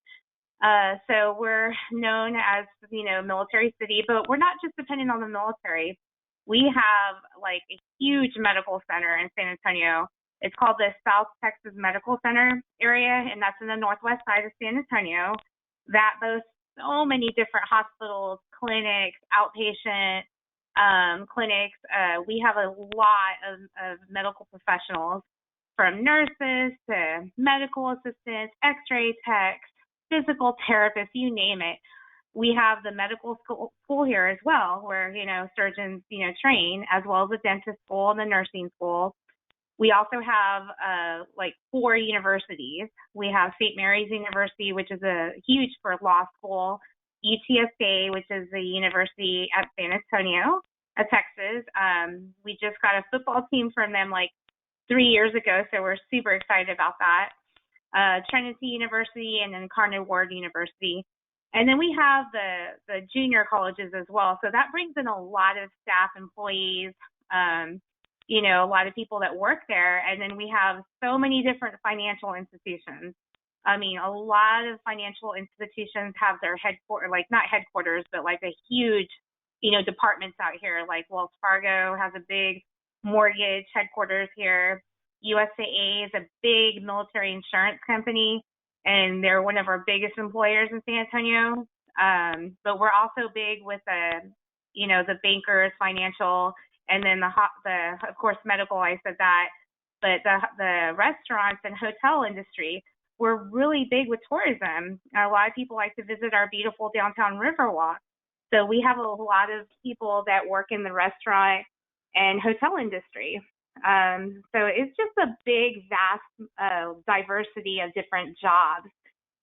So we're known as, military city, but we're not just dependent on the military. We have like a huge medical center in San Antonio. It's called the South Texas Medical Center area, and that's in the northwest side of San Antonio. That boasts so many different hospitals, clinics, outpatient clinics. We have a lot of medical professionals, from nurses to medical assistants, x-ray techs, physical therapists, you name it. We have the medical school here as well, where, surgeons, train, as well as the dentist school and the nursing school. We also have 4 universities. We have St. Mary's University, which is a huge for law school, UTSA, which is the university at San Antonio, Texas. We just got a football team from them 3 years ago, so we're super excited about that. Trinity University and then Cardinal Ward University. And then we have the junior colleges as well. So that brings in a lot of staff, employees, a lot of people that work there. And then we have so many different financial institutions. I mean, a lot of financial institutions have their headquarters, not headquarters, but a huge, departments out here. Like Wells Fargo has a big mortgage headquarters here. USAA is a big military insurance company, and they're one of our biggest employers in San Antonio. But we're also big with the bankers, financial, and then of course medical. I said that, but the restaurants and hotel industry, we're really big with tourism. A lot of people like to visit our beautiful downtown Riverwalk. So we have a lot of people that work in the restaurant and hotel industry. So it's just a big, vast diversity of different jobs,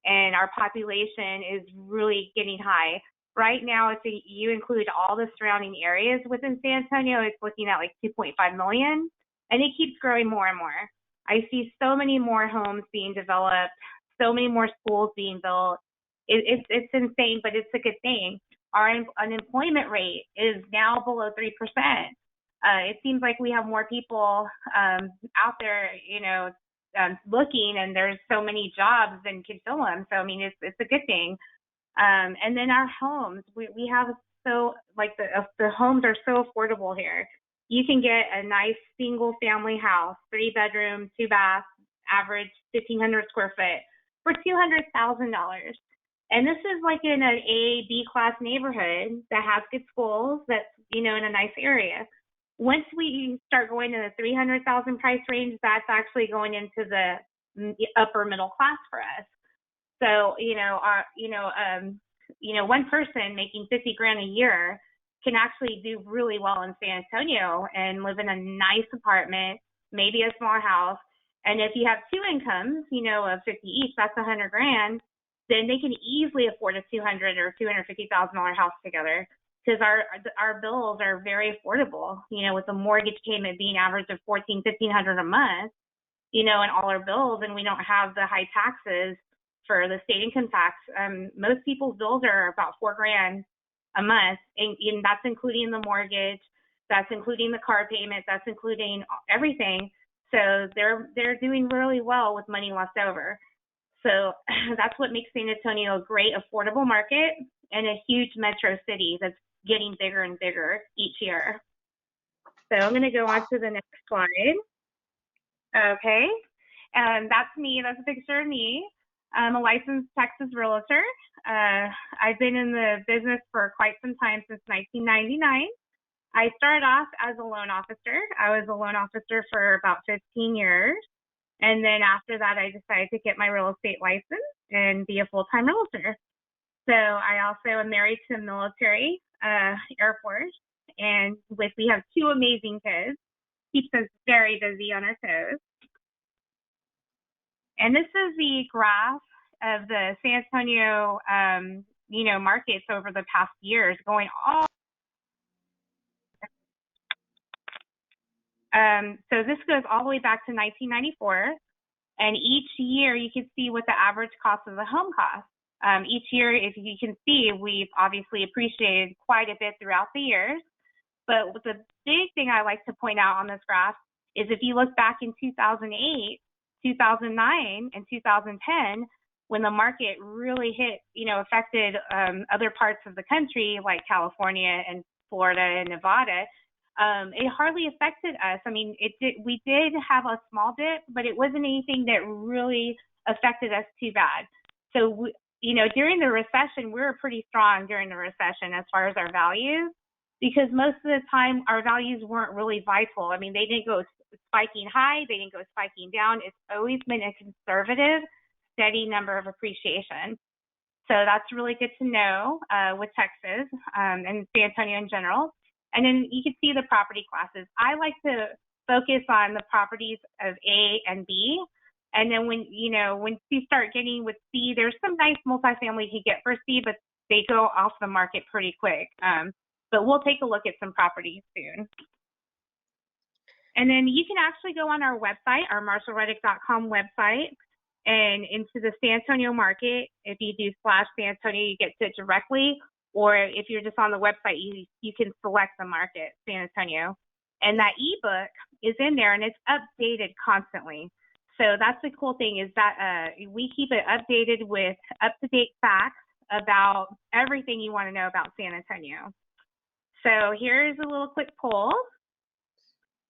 and our population is really getting high. Right now, if you include all the surrounding areas within San Antonio, it's looking at 2.5 million, and it keeps growing more and more. I see so many more homes being developed, so many more schools being built. It's insane, but it's a good thing. Our unemployment rate is now below 3%. It seems like we have more people out there, looking, and there's so many jobs and can fill them. So, I mean, it's a good thing. And then our homes, we have the homes are so affordable here. you can get a nice single family house, 3 bedroom, 2 bath, average 1,500 square foot for $200,000. And this is like in an A, B class neighborhood that has good schools, that's, in a nice area. Once we start going to the 300,000 price range, that's actually going into the upper middle class for us. So, one person making 50 grand a year can actually do really well in San Antonio and live in a nice apartment, maybe a small house. And if you have two incomes, of 50 each, that's 100 grand, then they can easily afford a $200,000 or $250,000 house together, because our bills are very affordable, with the mortgage payment being average of $1,400-1,500 a month, and all our bills, and we don't have the high taxes for the state income tax. Most people's bills are about $4 grand a month, and that's including the mortgage, that's including the car payment, that's including everything. So they're doing really well with money left over. So that's what makes San Antonio a great affordable market and a huge metro city that's getting bigger and bigger each year. So I'm going to go on to the next slide. Okay, and that's me. That's a picture of me. I'm a licensed Texas realtor. I've been in the business for quite some time, since 1999. I started off as a loan officer. I was a loan officer for about 15 years. And then after that, I decided to get my real estate license and be a full-time realtor. So I also am married to a military, Air Force, and we have 2 amazing kids. Keeps us very busy on our toes. And this is the graph of the San Antonio, markets over the past years, going all. So this goes all the way back to 1994. And each year you can see what the average cost of the home costs. Each year, if you can see, we've obviously appreciated quite a bit throughout the years. But the big thing I like to point out on this graph is if you look back in 2008, 2009, and 2010, when the market really hit, affected other parts of the country like California and Florida and Nevada, it hardly affected us. I mean, we did have a small dip, but it wasn't anything that really affected us too bad. So, during the recession, we were pretty strong during the recession as far as our values, because most of the time our values weren't really vital. I mean, they didn't go spiking high, they didn't go spiking down. It's always been a conservative, steady number of appreciation. So that's really good to know with Texas and San Antonio in general. And then you can see the property classes. I like to focus on the properties of A and B. And then when you start getting with C, there's some nice multifamily you get for C, but they go off the market pretty quick. But we'll take a look at some properties soon. And then you can actually go on our website, our MarshallReddick.com website, and into the San Antonio market. If you do /San Antonio, you get to it directly. Or if you're just on the website, you can select the market, San Antonio. And that ebook is in there, and it's updated constantly. So that's the cool thing, is that we keep it updated with up-to-date facts about everything you want to know about San Antonio. So here's a little quick poll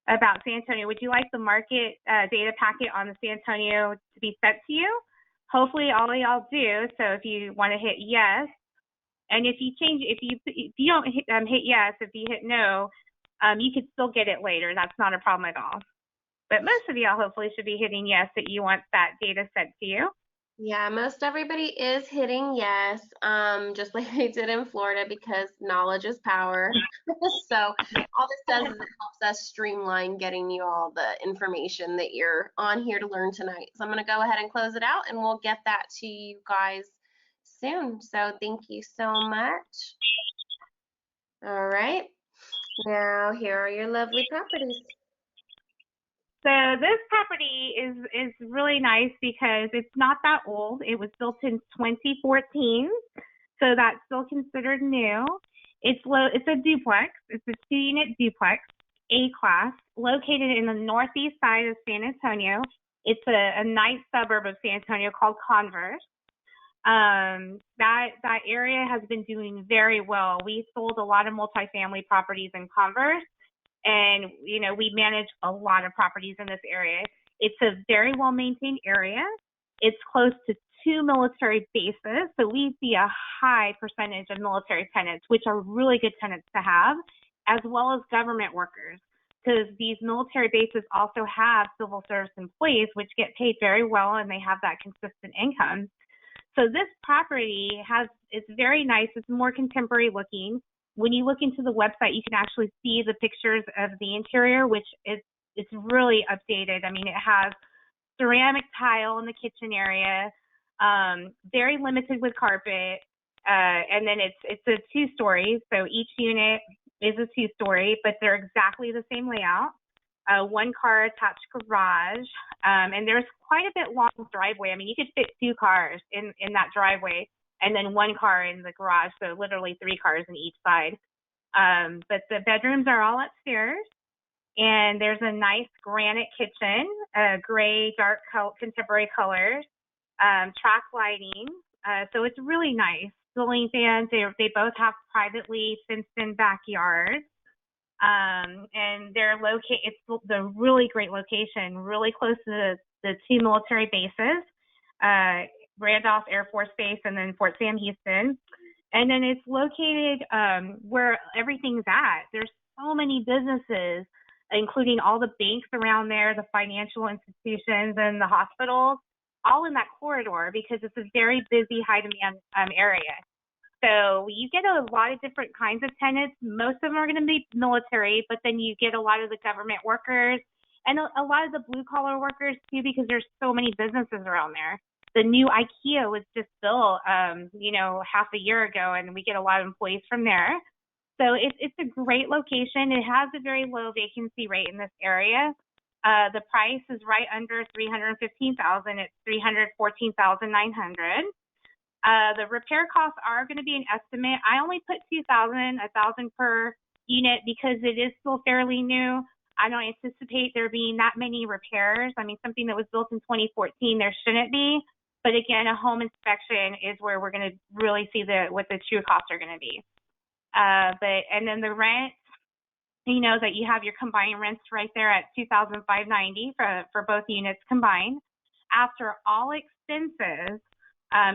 about San Antonio. Would you like the market data packet on the San Antonio to be sent to you? Hopefully all of y'all do. So if you want to hit yes, and if you don't hit yes, if you hit no, you could still get it later. That's not a problem at all. But most of y'all hopefully should be hitting yes, that you want that data sent to you. Yeah, most everybody is hitting yes, just like they did in Florida, because knowledge is power. So all this does is it helps us streamline getting you all the information that you're on here to learn tonight. So I'm going to go ahead and close it out, and we'll get that to you guys soon. So thank you so much. All right, now here are your lovely properties. So this property is really nice because it's not that old. It was built in 2014, so that's still considered new. It's a duplex. It's a 2-unit duplex, A class, located in the northeast side of San Antonio. It's a nice suburb of San Antonio called Converse. That area has been doing very well. We sold a lot of multifamily properties in Converse, And, we manage a lot of properties in this area. It's a very well-maintained area. It's close to 2 military bases, so we see a high percentage of military tenants, which are really good tenants to have, as well as government workers, because these military bases also have civil service employees, which get paid very well, and they have that consistent income. So this property it's very nice. It's more contemporary looking. When you look into the website, you can actually see the pictures of the interior, which it's really updated. I mean, it has ceramic tile in the kitchen area, very limited with carpet, and then it's a 2-story. So each unit is a 2-story, but they're exactly the same layout. 1-car attached garage, and there's quite a bit long driveway. I mean, you could fit 2 cars in that driveway, and then 1 car in the garage, so literally 3 cars in each side. But the bedrooms are all upstairs, and there's a nice granite kitchen, gray, dark, contemporary colors, track lighting. So it's really nice. Ceiling fans, they both have privately fenced-in backyards. And it's the really great location, really close to the 2 military bases, Randolph Air Force Base and then Fort Sam Houston. And then it's located where everything's at. There's so many businesses, including all the banks around there, the financial institutions, and the hospitals, all in that corridor, because it's a very busy, high-demand area. So you get a lot of different kinds of tenants. Most of them are going to be military, but then you get a lot of the government workers and a lot of the blue-collar workers, too, because there's so many businesses around there. The new IKEA was just built, half a year ago, and we get a lot of employees from there. So it's a great location. It has a very low vacancy rate in this area. The price is right under $315,000. It's $314,900. The repair costs are going to be an estimate. I only put $2,000 per unit because it is still fairly new. I don't anticipate there being that many repairs. I mean, something that was built in 2014, there shouldn't be. But again, a home inspection is where we're going to really see what the true costs are going to be. And then the rent, that you have your combined rents right there at $2,590 for both units combined. After all expenses,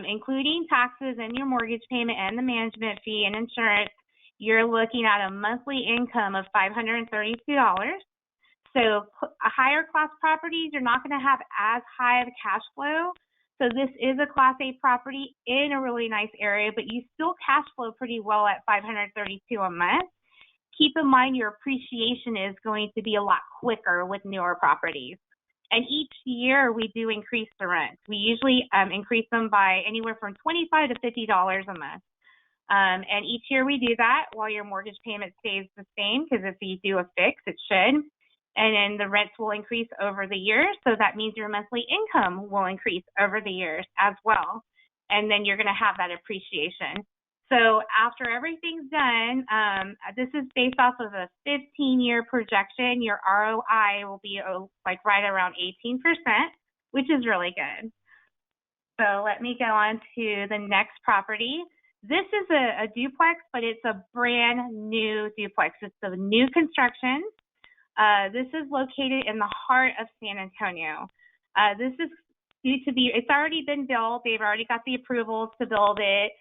including taxes and your mortgage payment and the management fee and insurance, you're looking at a monthly income of $532. So higher class properties, you're not going to have as high of a cash flow. So this is a Class A property in a really nice area, but you still cash flow pretty well at $532 a month. Keep in mind your appreciation is going to be a lot quicker with newer properties. And each year we do increase the rent. We usually increase them by anywhere from $25 to $50 a month. And each year we do that while your mortgage payment stays the same, because if you do a fix, it should. And then the rents will increase over the years. So that means your monthly income will increase over the years as well. And then you're going to have that appreciation. So after everything's done, this is based off of a 15-year projection. Your ROI will be right around 18%, which is really good. So let me go on to the next property. This is a duplex, but it's a brand new duplex. It's a new construction. This is located in the heart of San Antonio. This is it's already been built. They've already got the approvals to build it.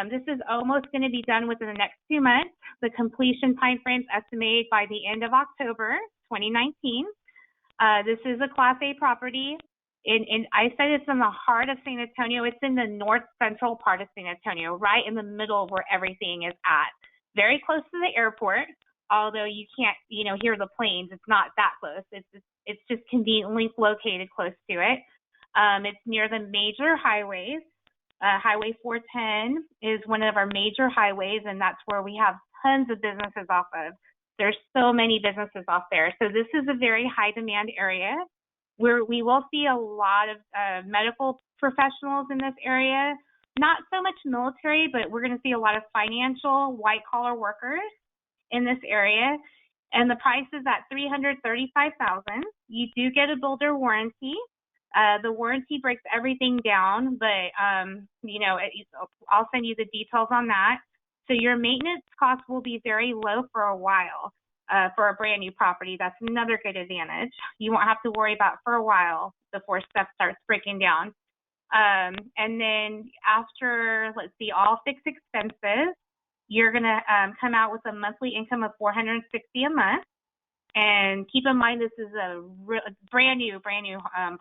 This is almost going to be done within the next 2 months. The completion timeframe is estimated by the end of October 2019. This is a Class A property. And I said it's in the heart of San Antonio. It's in the north central part of San Antonio, right in the middle where everything is at. Very close to the airport, although you can't, hear the planes. It's not that close. It's just conveniently located close to it. It's near the major highways. Highway 410 is one of our major highways, and that's where we have tons of businesses off of. There's so many businesses off there. So this is a very high demand area where we will see a lot of medical professionals in this area. Not so much military, but we're going to see a lot of financial, white-collar workers in this area. And the price is at $335,000. You do get a builder warranty. The warranty breaks everything down, but, I'll send you the details on that. So your maintenance costs will be very low for a while. for a brand new property. That's another good advantage. You won't have to worry about it for a while before stuff starts breaking down. And then after, let's see, all fixed expenses, you're going to come out with a monthly income of $460 a month. And keep in mind, this is a brand new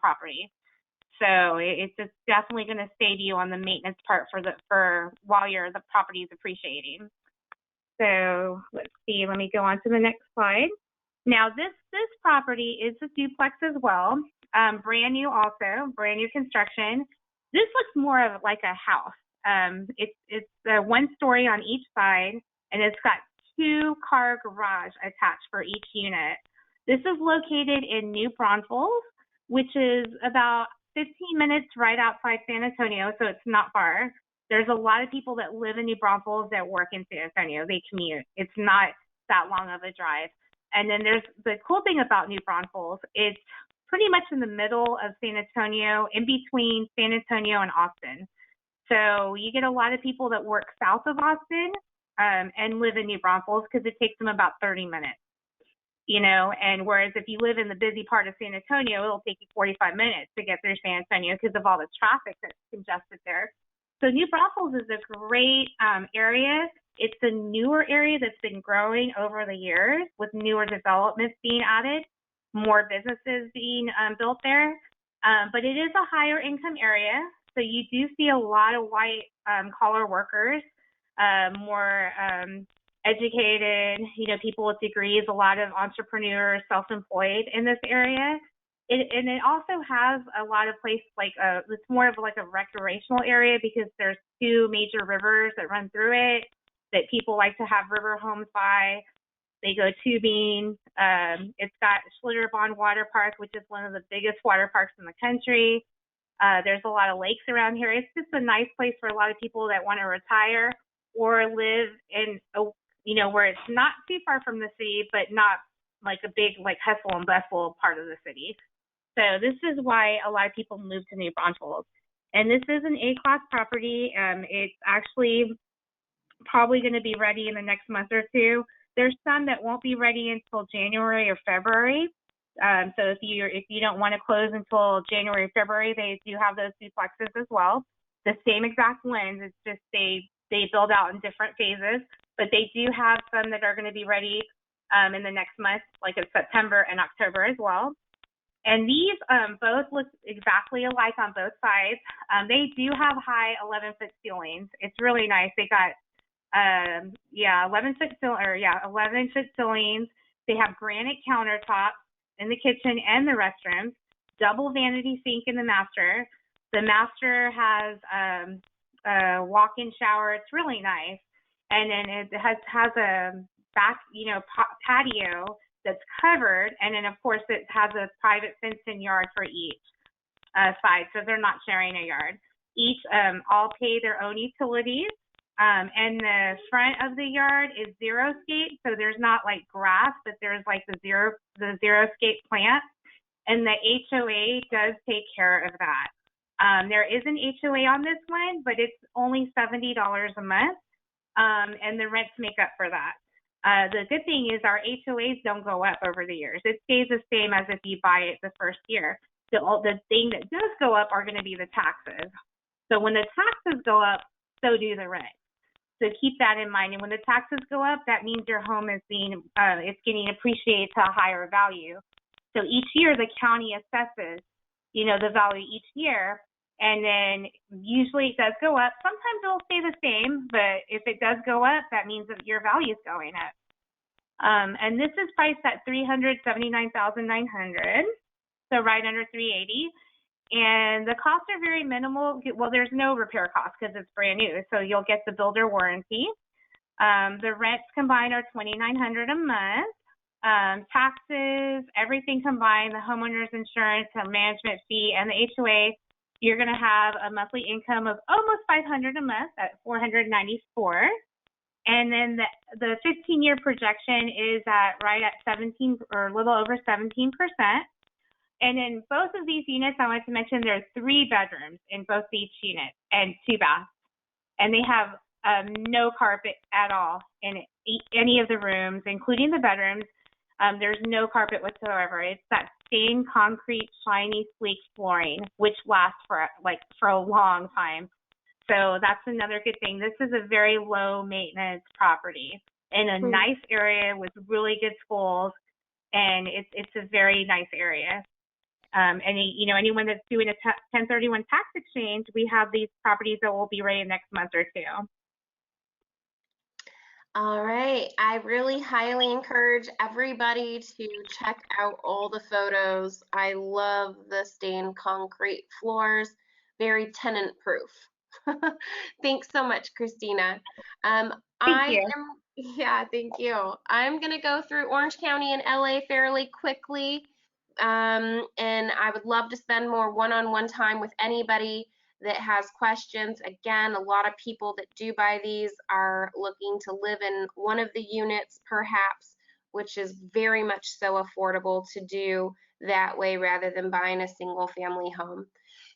property. So it's just definitely going to save you on the maintenance part for while the property is appreciating. So let's see, let me go on to the next slide. Now this property is a duplex as well, brand new also, brand new construction. This looks more of like a house. It's 1 story on each side, and it's got 2-car garage attached for each unit. This is located in New Braunfels, which is about 15 minutes right outside San Antonio, so it's not far. There's a lot of people that live in New Braunfels that work in San Antonio. They commute. It's not that long of a drive. And then there's the cool thing about New Braunfels, it's pretty much in the middle of San Antonio, in between San Antonio and Austin. So you get a lot of people that work south of Austin and live in New Braunfels because it takes them about 30 minutes. And whereas if you live in the busy part of San Antonio, it'll take you 45 minutes to get through San Antonio because of all the traffic that's congested there. So New Braunfels is a great area. It's a newer area that's been growing over the years with newer developments being added, more businesses being built there. But it is a higher income area. So you do see a lot of white collar workers, more educated, people with degrees, a lot of entrepreneurs, self-employed in this area. And it also has a lot of places it's more of like a recreational area because there's 2 major rivers that run through it that people like to have river homes by. They go tubing. It's got Schlitterbahn Water Park, which is one of the biggest water parks in the country. There's a lot of lakes around here. It's just a nice place for a lot of people that want to retire or live in where it's not too far from the city, but not like a big hustle and bustle part of the city. So this is why a lot of people move to New Braunfels. And this is an A-class property. It's actually probably going to be ready in the next month or 2. There's some that won't be ready until January or February. So if you don't want to close until January or February, they do have those duplexes as well. The same exact lens. It's just they build out in different phases. But they do have some that are going to be ready in the next month, like in September and October as well. And these both look exactly alike on both sides. They do have high 11-foot ceilings. It's really nice. They got 11-foot ceilings. They have granite countertops in the kitchen and the restrooms. Double vanity sink in the master. The master has a walk-in shower. It's really nice. And then it has a back, patio that's covered, and then of course it has a private fenced-in yard for each side, so they're not sharing a yard. Each all pay their own utilities, and the front of the yard is xeriscape, so there's not like grass, but there's like the xeriscape plant, and the HOA does take care of that. There is an HOA on this one, but it's only $70 a month, and the rents make up for that. The good thing is our HOAs don't go up over the years. It stays the same as if you buy it the first year. The thing that does go up are going to be the taxes. So when the taxes go up, so do the rent. So keep that in mind. And when the taxes go up, that means your home is it's getting appreciated to a higher value. So each year the county assesses, the value each year. And then usually it does go up. Sometimes it'll stay the same, but if it does go up, that means that your value is going up. And this is priced at $379,900, so right under $380,000. And the costs are very minimal. Well, there's no repair cost because it's brand new, so you'll get the builder warranty. The rents combined are $2,900 a month. Taxes, everything combined, the homeowner's insurance, the management fee, and the HOA. You're going to have a monthly income of almost $500 a month at $494. And then the 15-year projection is right at 17 or a little over 17%. And in both of these units, I wanted to mention there are 3 bedrooms in both each unit and 2 baths. And they have no carpet at all in any of the rooms, including the bedrooms. There's no carpet whatsoever. It's that stained concrete, shiny, sleek flooring, which lasts for a long time. So that's another good thing. This is a very low maintenance property in a nice area with really good schools, and it's a very nice area. Anyone that's doing a 1031 tax exchange, we have these properties that will be ready next month or two. All right, I really highly encourage everybody to check out all the photos. I love the stained concrete floors, very tenant proof. Thanks so much, Christina. Thank you. Yeah, thank you. I'm gonna go through Orange County and LA fairly quickly. And I would love to spend more one-on-one time with anybody that has questions. Again, a lot of people that do buy these are looking to live in one of the units perhaps, which is very much so affordable to do that way rather than buying a single family home.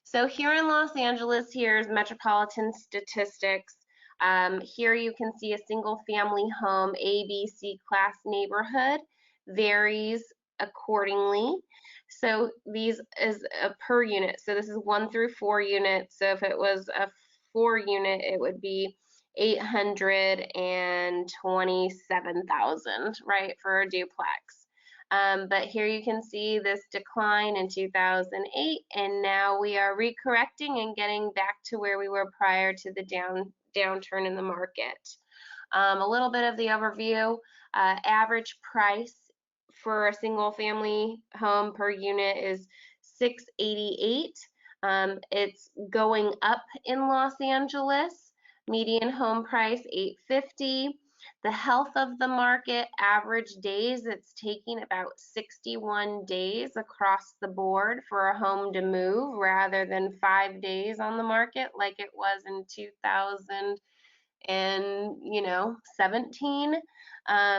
So here in Los Angeles, here's metropolitan statistics. Here you can see a single family home, ABC class neighborhood, varies accordingly. So these is a per unit. So this is 1 through 4 units. So if it was a 4 unit, it would be 827,000, right, for a duplex. But here you can see this decline in 2008, and now we are recorrecting and getting back to where we were prior to the downturn in the market. A little bit of the overview. Average price for a single family home per unit is $688. It's going up in Los Angeles. Median home price $850. The health of the market, average days, it's taking about 61 days across the board for a home to move rather than 5 days on the market like it was in 2017.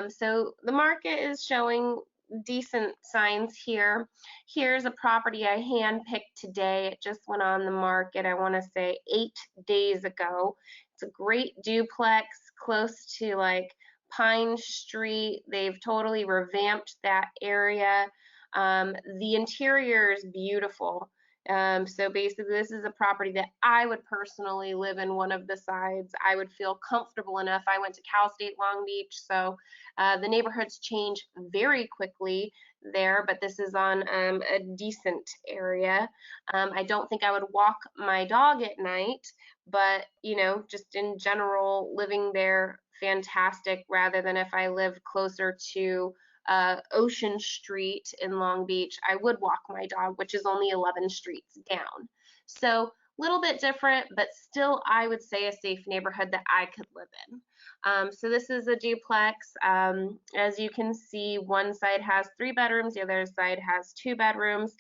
So the market is showing decent signs here. Here's a property I handpicked today. It just went on the market, I want to say 8 days ago. It's a great duplex close to like Pine Street. They've totally revamped that area. The interior is beautiful. So basically this is a property that I would personally live in one of the sides. I would feel comfortable enough. I went to Cal State Long Beach, so the neighborhoods change very quickly there, but this is on a decent area. I don't think I would walk my dog at night, but just in general, living there, fantastic, rather than if I lived closer to Ocean Street in Long Beach, I would walk my dog, which is only 11 streets down. So a little bit different, but still I would say a safe neighborhood that I could live in. So this is a duplex. As you can see, one side has 3 bedrooms, the other side has 2 bedrooms.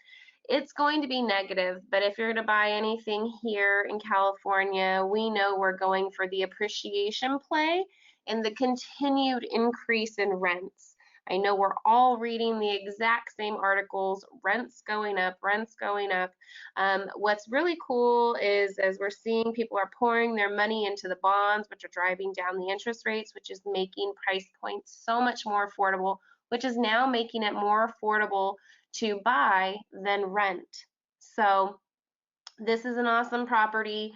It's going to be negative, but if you're going to buy anything here in California, we know we're going for the appreciation play and the continued increase in rents. I know we're all reading the exact same articles, rents going up, rents going up. What's really cool is as we're seeing people are pouring their money into the bonds, which are driving down the interest rates, which is making price points so much more affordable, which is now making it more affordable to buy than rent. So this is an awesome property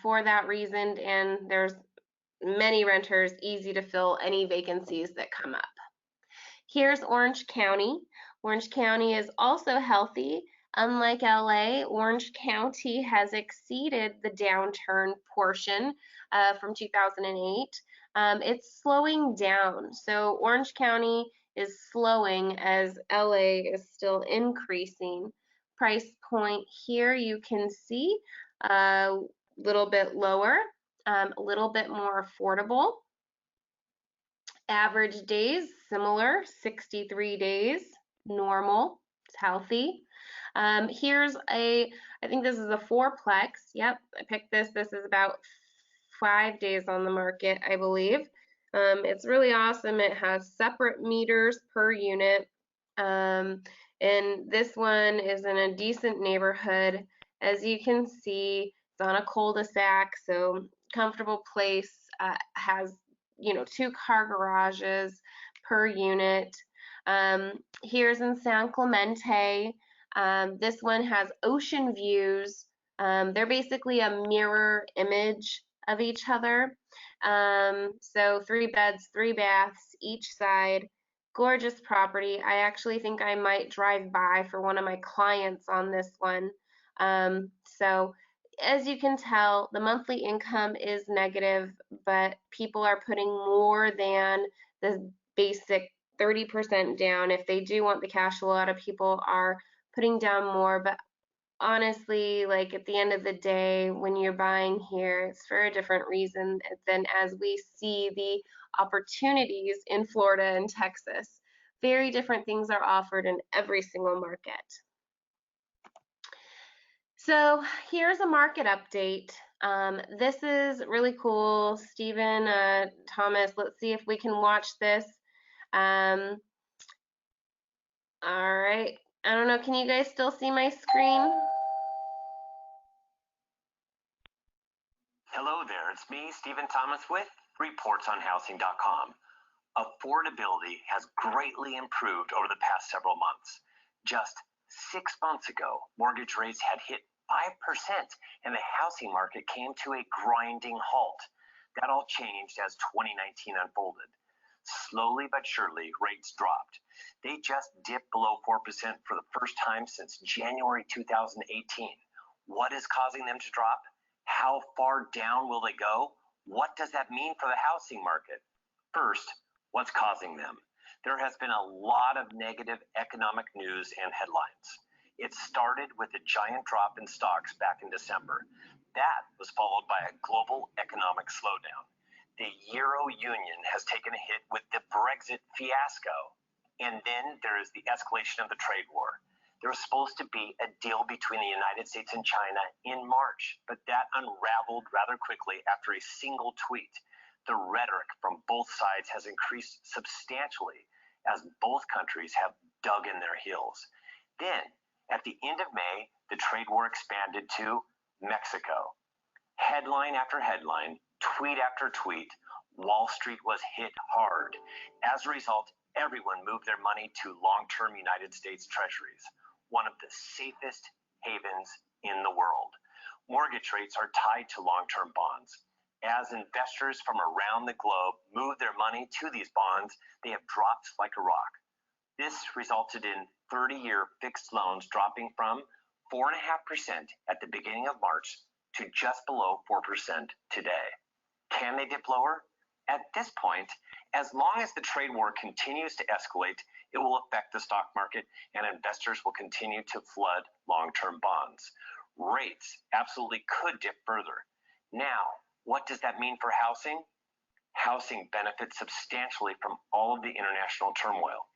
for that reason, and there's many renters, easy to fill any vacancies that come up. Here's Orange County. Orange County is also healthy. Unlike LA, Orange County has exceeded the downturn portion from 2008. It's slowing down. So Orange County is slowing as LA is still increasing. Price point here you can see a little bit lower, a little bit more affordable. Average days, similar, 63 days, normal, it's healthy. Here's I think this is a 4-plex. Yep, I picked this. This is about 5 days on the market, I believe. It's really awesome. It has separate meters per unit. And this one is in a decent neighborhood. As you can see, it's on a cul-de-sac, so comfortable place, has 2-car garages per unit. Here's in San Clemente. This one has ocean views. They're basically a mirror image of each other. So 3 beds, 3 baths each side. Gorgeous property. I actually think I might drive by for one of my clients on this one. So as you can tell, the monthly income is negative, but people are putting more than the basic 30% down. If they do want the cash, a lot of people are putting down more, but honestly, like at the end of the day, when you're buying here, it's for a different reason than as we see the opportunities in Florida and Texas. Very different things are offered in every single market. So here's a market update. This is really cool. Stephen, Thomas, let's see if we can watch this. All right. I don't know. Can you guys still see my screen? Hello there. It's me, Stephen Thomas with reportsonhousing.com. Affordability has greatly improved over the past several months. Just 6 months ago, mortgage rates had hit 5% and the housing market came to a grinding halt. That all changed as 2019 unfolded. Slowly but surely, rates dropped. They just dipped below 4% for the first time since January 2018. What is causing them to drop? How far down will they go? What does that mean for the housing market? First, what's causing them? There has been a lot of negative economic news and headlines. It started with a giant drop in stocks back in December. That was followed by a global economic slowdown. The Euro Union has taken a hit with the Brexit fiasco. And then there is the escalation of the trade war. There was supposed to be a deal between the United States and China in March, but that unraveled rather quickly after a single tweet. The rhetoric from both sides has increased substantially as both countries have dug in their heels. Then, at the end of May, the trade war expanded to Mexico. Headline after headline, tweet after tweet, Wall Street was hit hard. As a result, everyone moved their money to long-term United States treasuries, one of the safest havens in the world. Mortgage rates are tied to long-term bonds. As investors from around the globe move their money to these bonds, they have dropped like a rock. This resulted in 30-year fixed loans dropping from 4.5% at the beginning of March to just below 4% today. Can they dip lower? At this point, as long as the trade war continues to escalate, it will affect the stock market and investors will continue to flood long-term bonds. Rates absolutely could dip further. Now, what does that mean for housing? Housing benefits substantially from all of the international turmoil.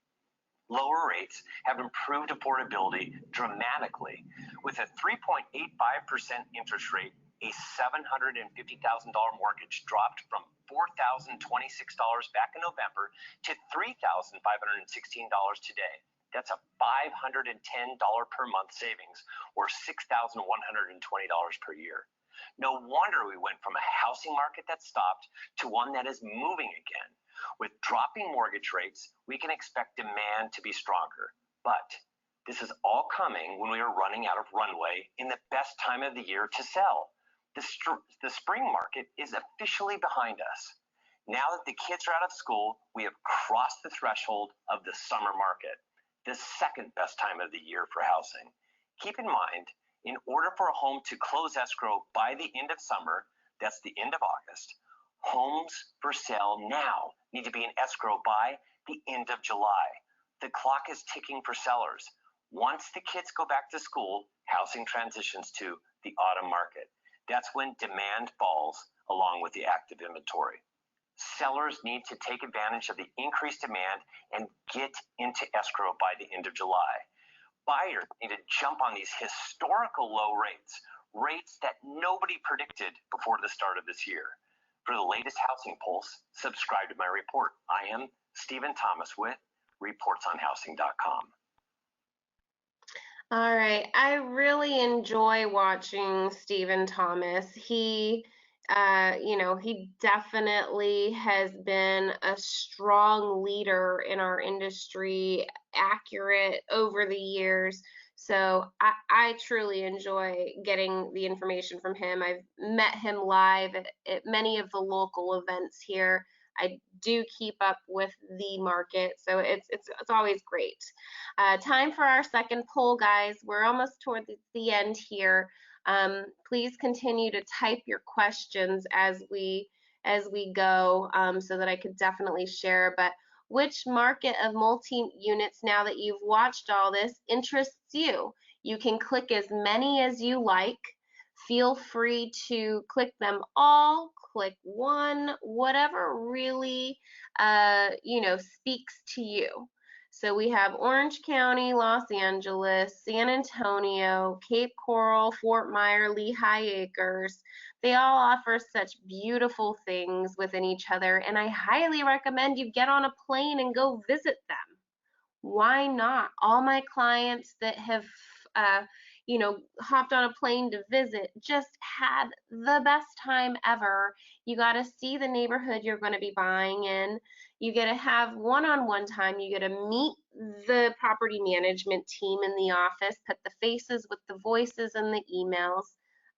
Lower rates have improved affordability dramatically. With a 3.85% interest rate, a $750,000 mortgage dropped from $4,026 back in November to $3,516 today. That's a $510 per month savings, or $6,120 per year. No wonder we went from a housing market that stopped to one that is moving again. With dropping mortgage rates, we can expect demand to be stronger. But this is all coming when we are running out of runway in the best time of the year to sell. The spring market is officially behind us. Now that the kids are out of school, we have crossed the threshold of the summer market, the second best time of the year for housing. Keep in mind, in order for a home to close escrow by the end of summer, that's the end of August, homes for sale now need to be in escrow by the end of July. The clock is ticking for sellers. Once the kids go back to school, housing transitions to the autumn market. That's when demand falls along with the active inventory. Sellers need to take advantage of the increased demand and get into escrow by the end of July. Buyers need to jump on these historical low rates, rates that nobody predicted before the start of this year. For the latest housing pulse, subscribe to my report. I am Stephen Thomas with reportsonhousing.com. All right, I really enjoy watching Stephen Thomas. He he definitely has been a strong leader in our industry, accurate over the years. So I truly enjoy getting the information from him. I've met him live at many of the local events here. I do keep up with the market, so it's always great. Time for our second poll, guys. We're almost toward the end here. Please continue to type your questions as we go, so that I could definitely share. But which market of multi-units, now that you've watched all this, interests you? You can click as many as you like. Feel free to click them all, click one, whatever really speaks to you. So we have Orange County, Los Angeles, San Antonio, Cape Coral, Fort Myers, Lehigh Acres. They all offer such beautiful things within each other, and I highly recommend you get on a plane and go visit them. Why not? All my clients that have hopped on a plane to visit just had the best time ever. You got to see the neighborhood you're going to be buying in. You get to have one-on-one time. You get to meet the property management team in the office, put the faces with the voices and the emails.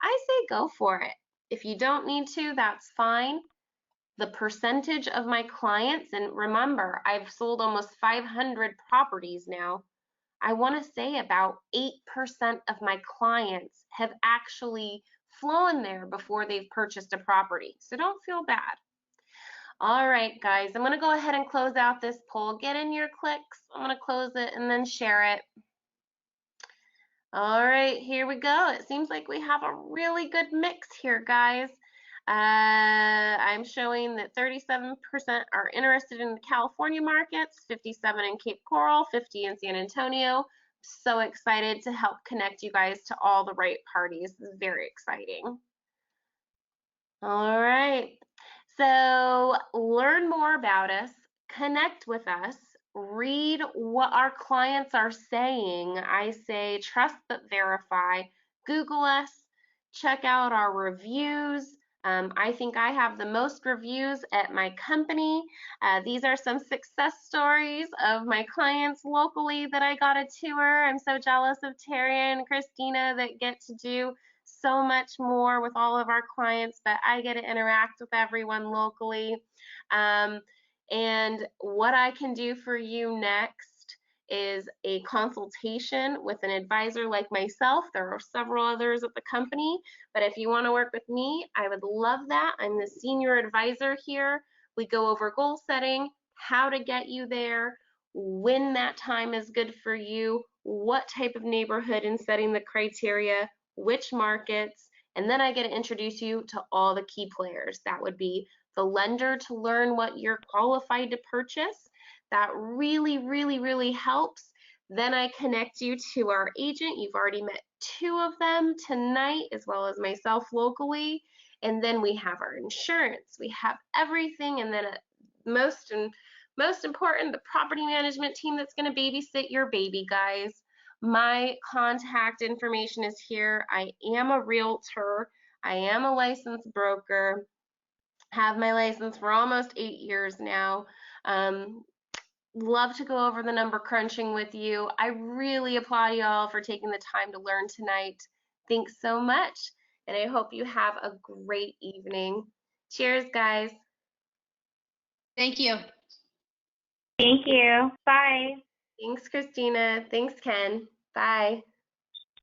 I say go for it. If you don't need to, that's fine. The percentage of my clients, and remember, I've sold almost 500 properties now. I want to say about 8% of my clients have actually flown there before they've purchased a property. So don't feel bad. All right, guys, I'm going to go ahead and close out this poll. Get in your clicks. I'm going to close it and then share it. All right, here we go. It seems like we have a really good mix here, guys. I'm showing that 37% are interested in the California markets, 57 in Cape Coral, 50 in San Antonio. So excited to help connect you guys to all the right parties. This is very exciting. All right, so learn more about us, connect with us, read what our clients are saying. I say trust but verify. Google us, check out our reviews. I think I have the most reviews at my company. These are some success stories of my clients locally that I got a tour. I'm so jealous of Terry and Christina that get to do so much more with all of our clients, but I get to interact with everyone locally. And what I can do for you next is a consultation with an advisor like myself. There are several others at the company, but if you want to work with me, I would love that. I'm the senior advisor here. We go over goal setting, how to get you there, when that time is good for you, what type of neighborhood, and setting the criteria, which markets, and then I get to introduce you to all the key players. That would be the lender to learn what you're qualified to purchase. That really, really, really helps. Then I connect you to our agent. You've already met 2 of them tonight, as well as myself locally. And then we have our insurance. We have everything. And then most important, the property management team that's going to babysit your baby, guys. My contact information is here. I am a realtor. I am a licensed broker. Have my license for almost 8 years now. Love to go over the number crunching with you. I really applaud y'all for taking the time to learn tonight. Thanks so much, and I hope you have a great evening. Cheers, guys. Thank you. Thank you. Bye. Thanks, Christina. Thanks, Ken. Bye.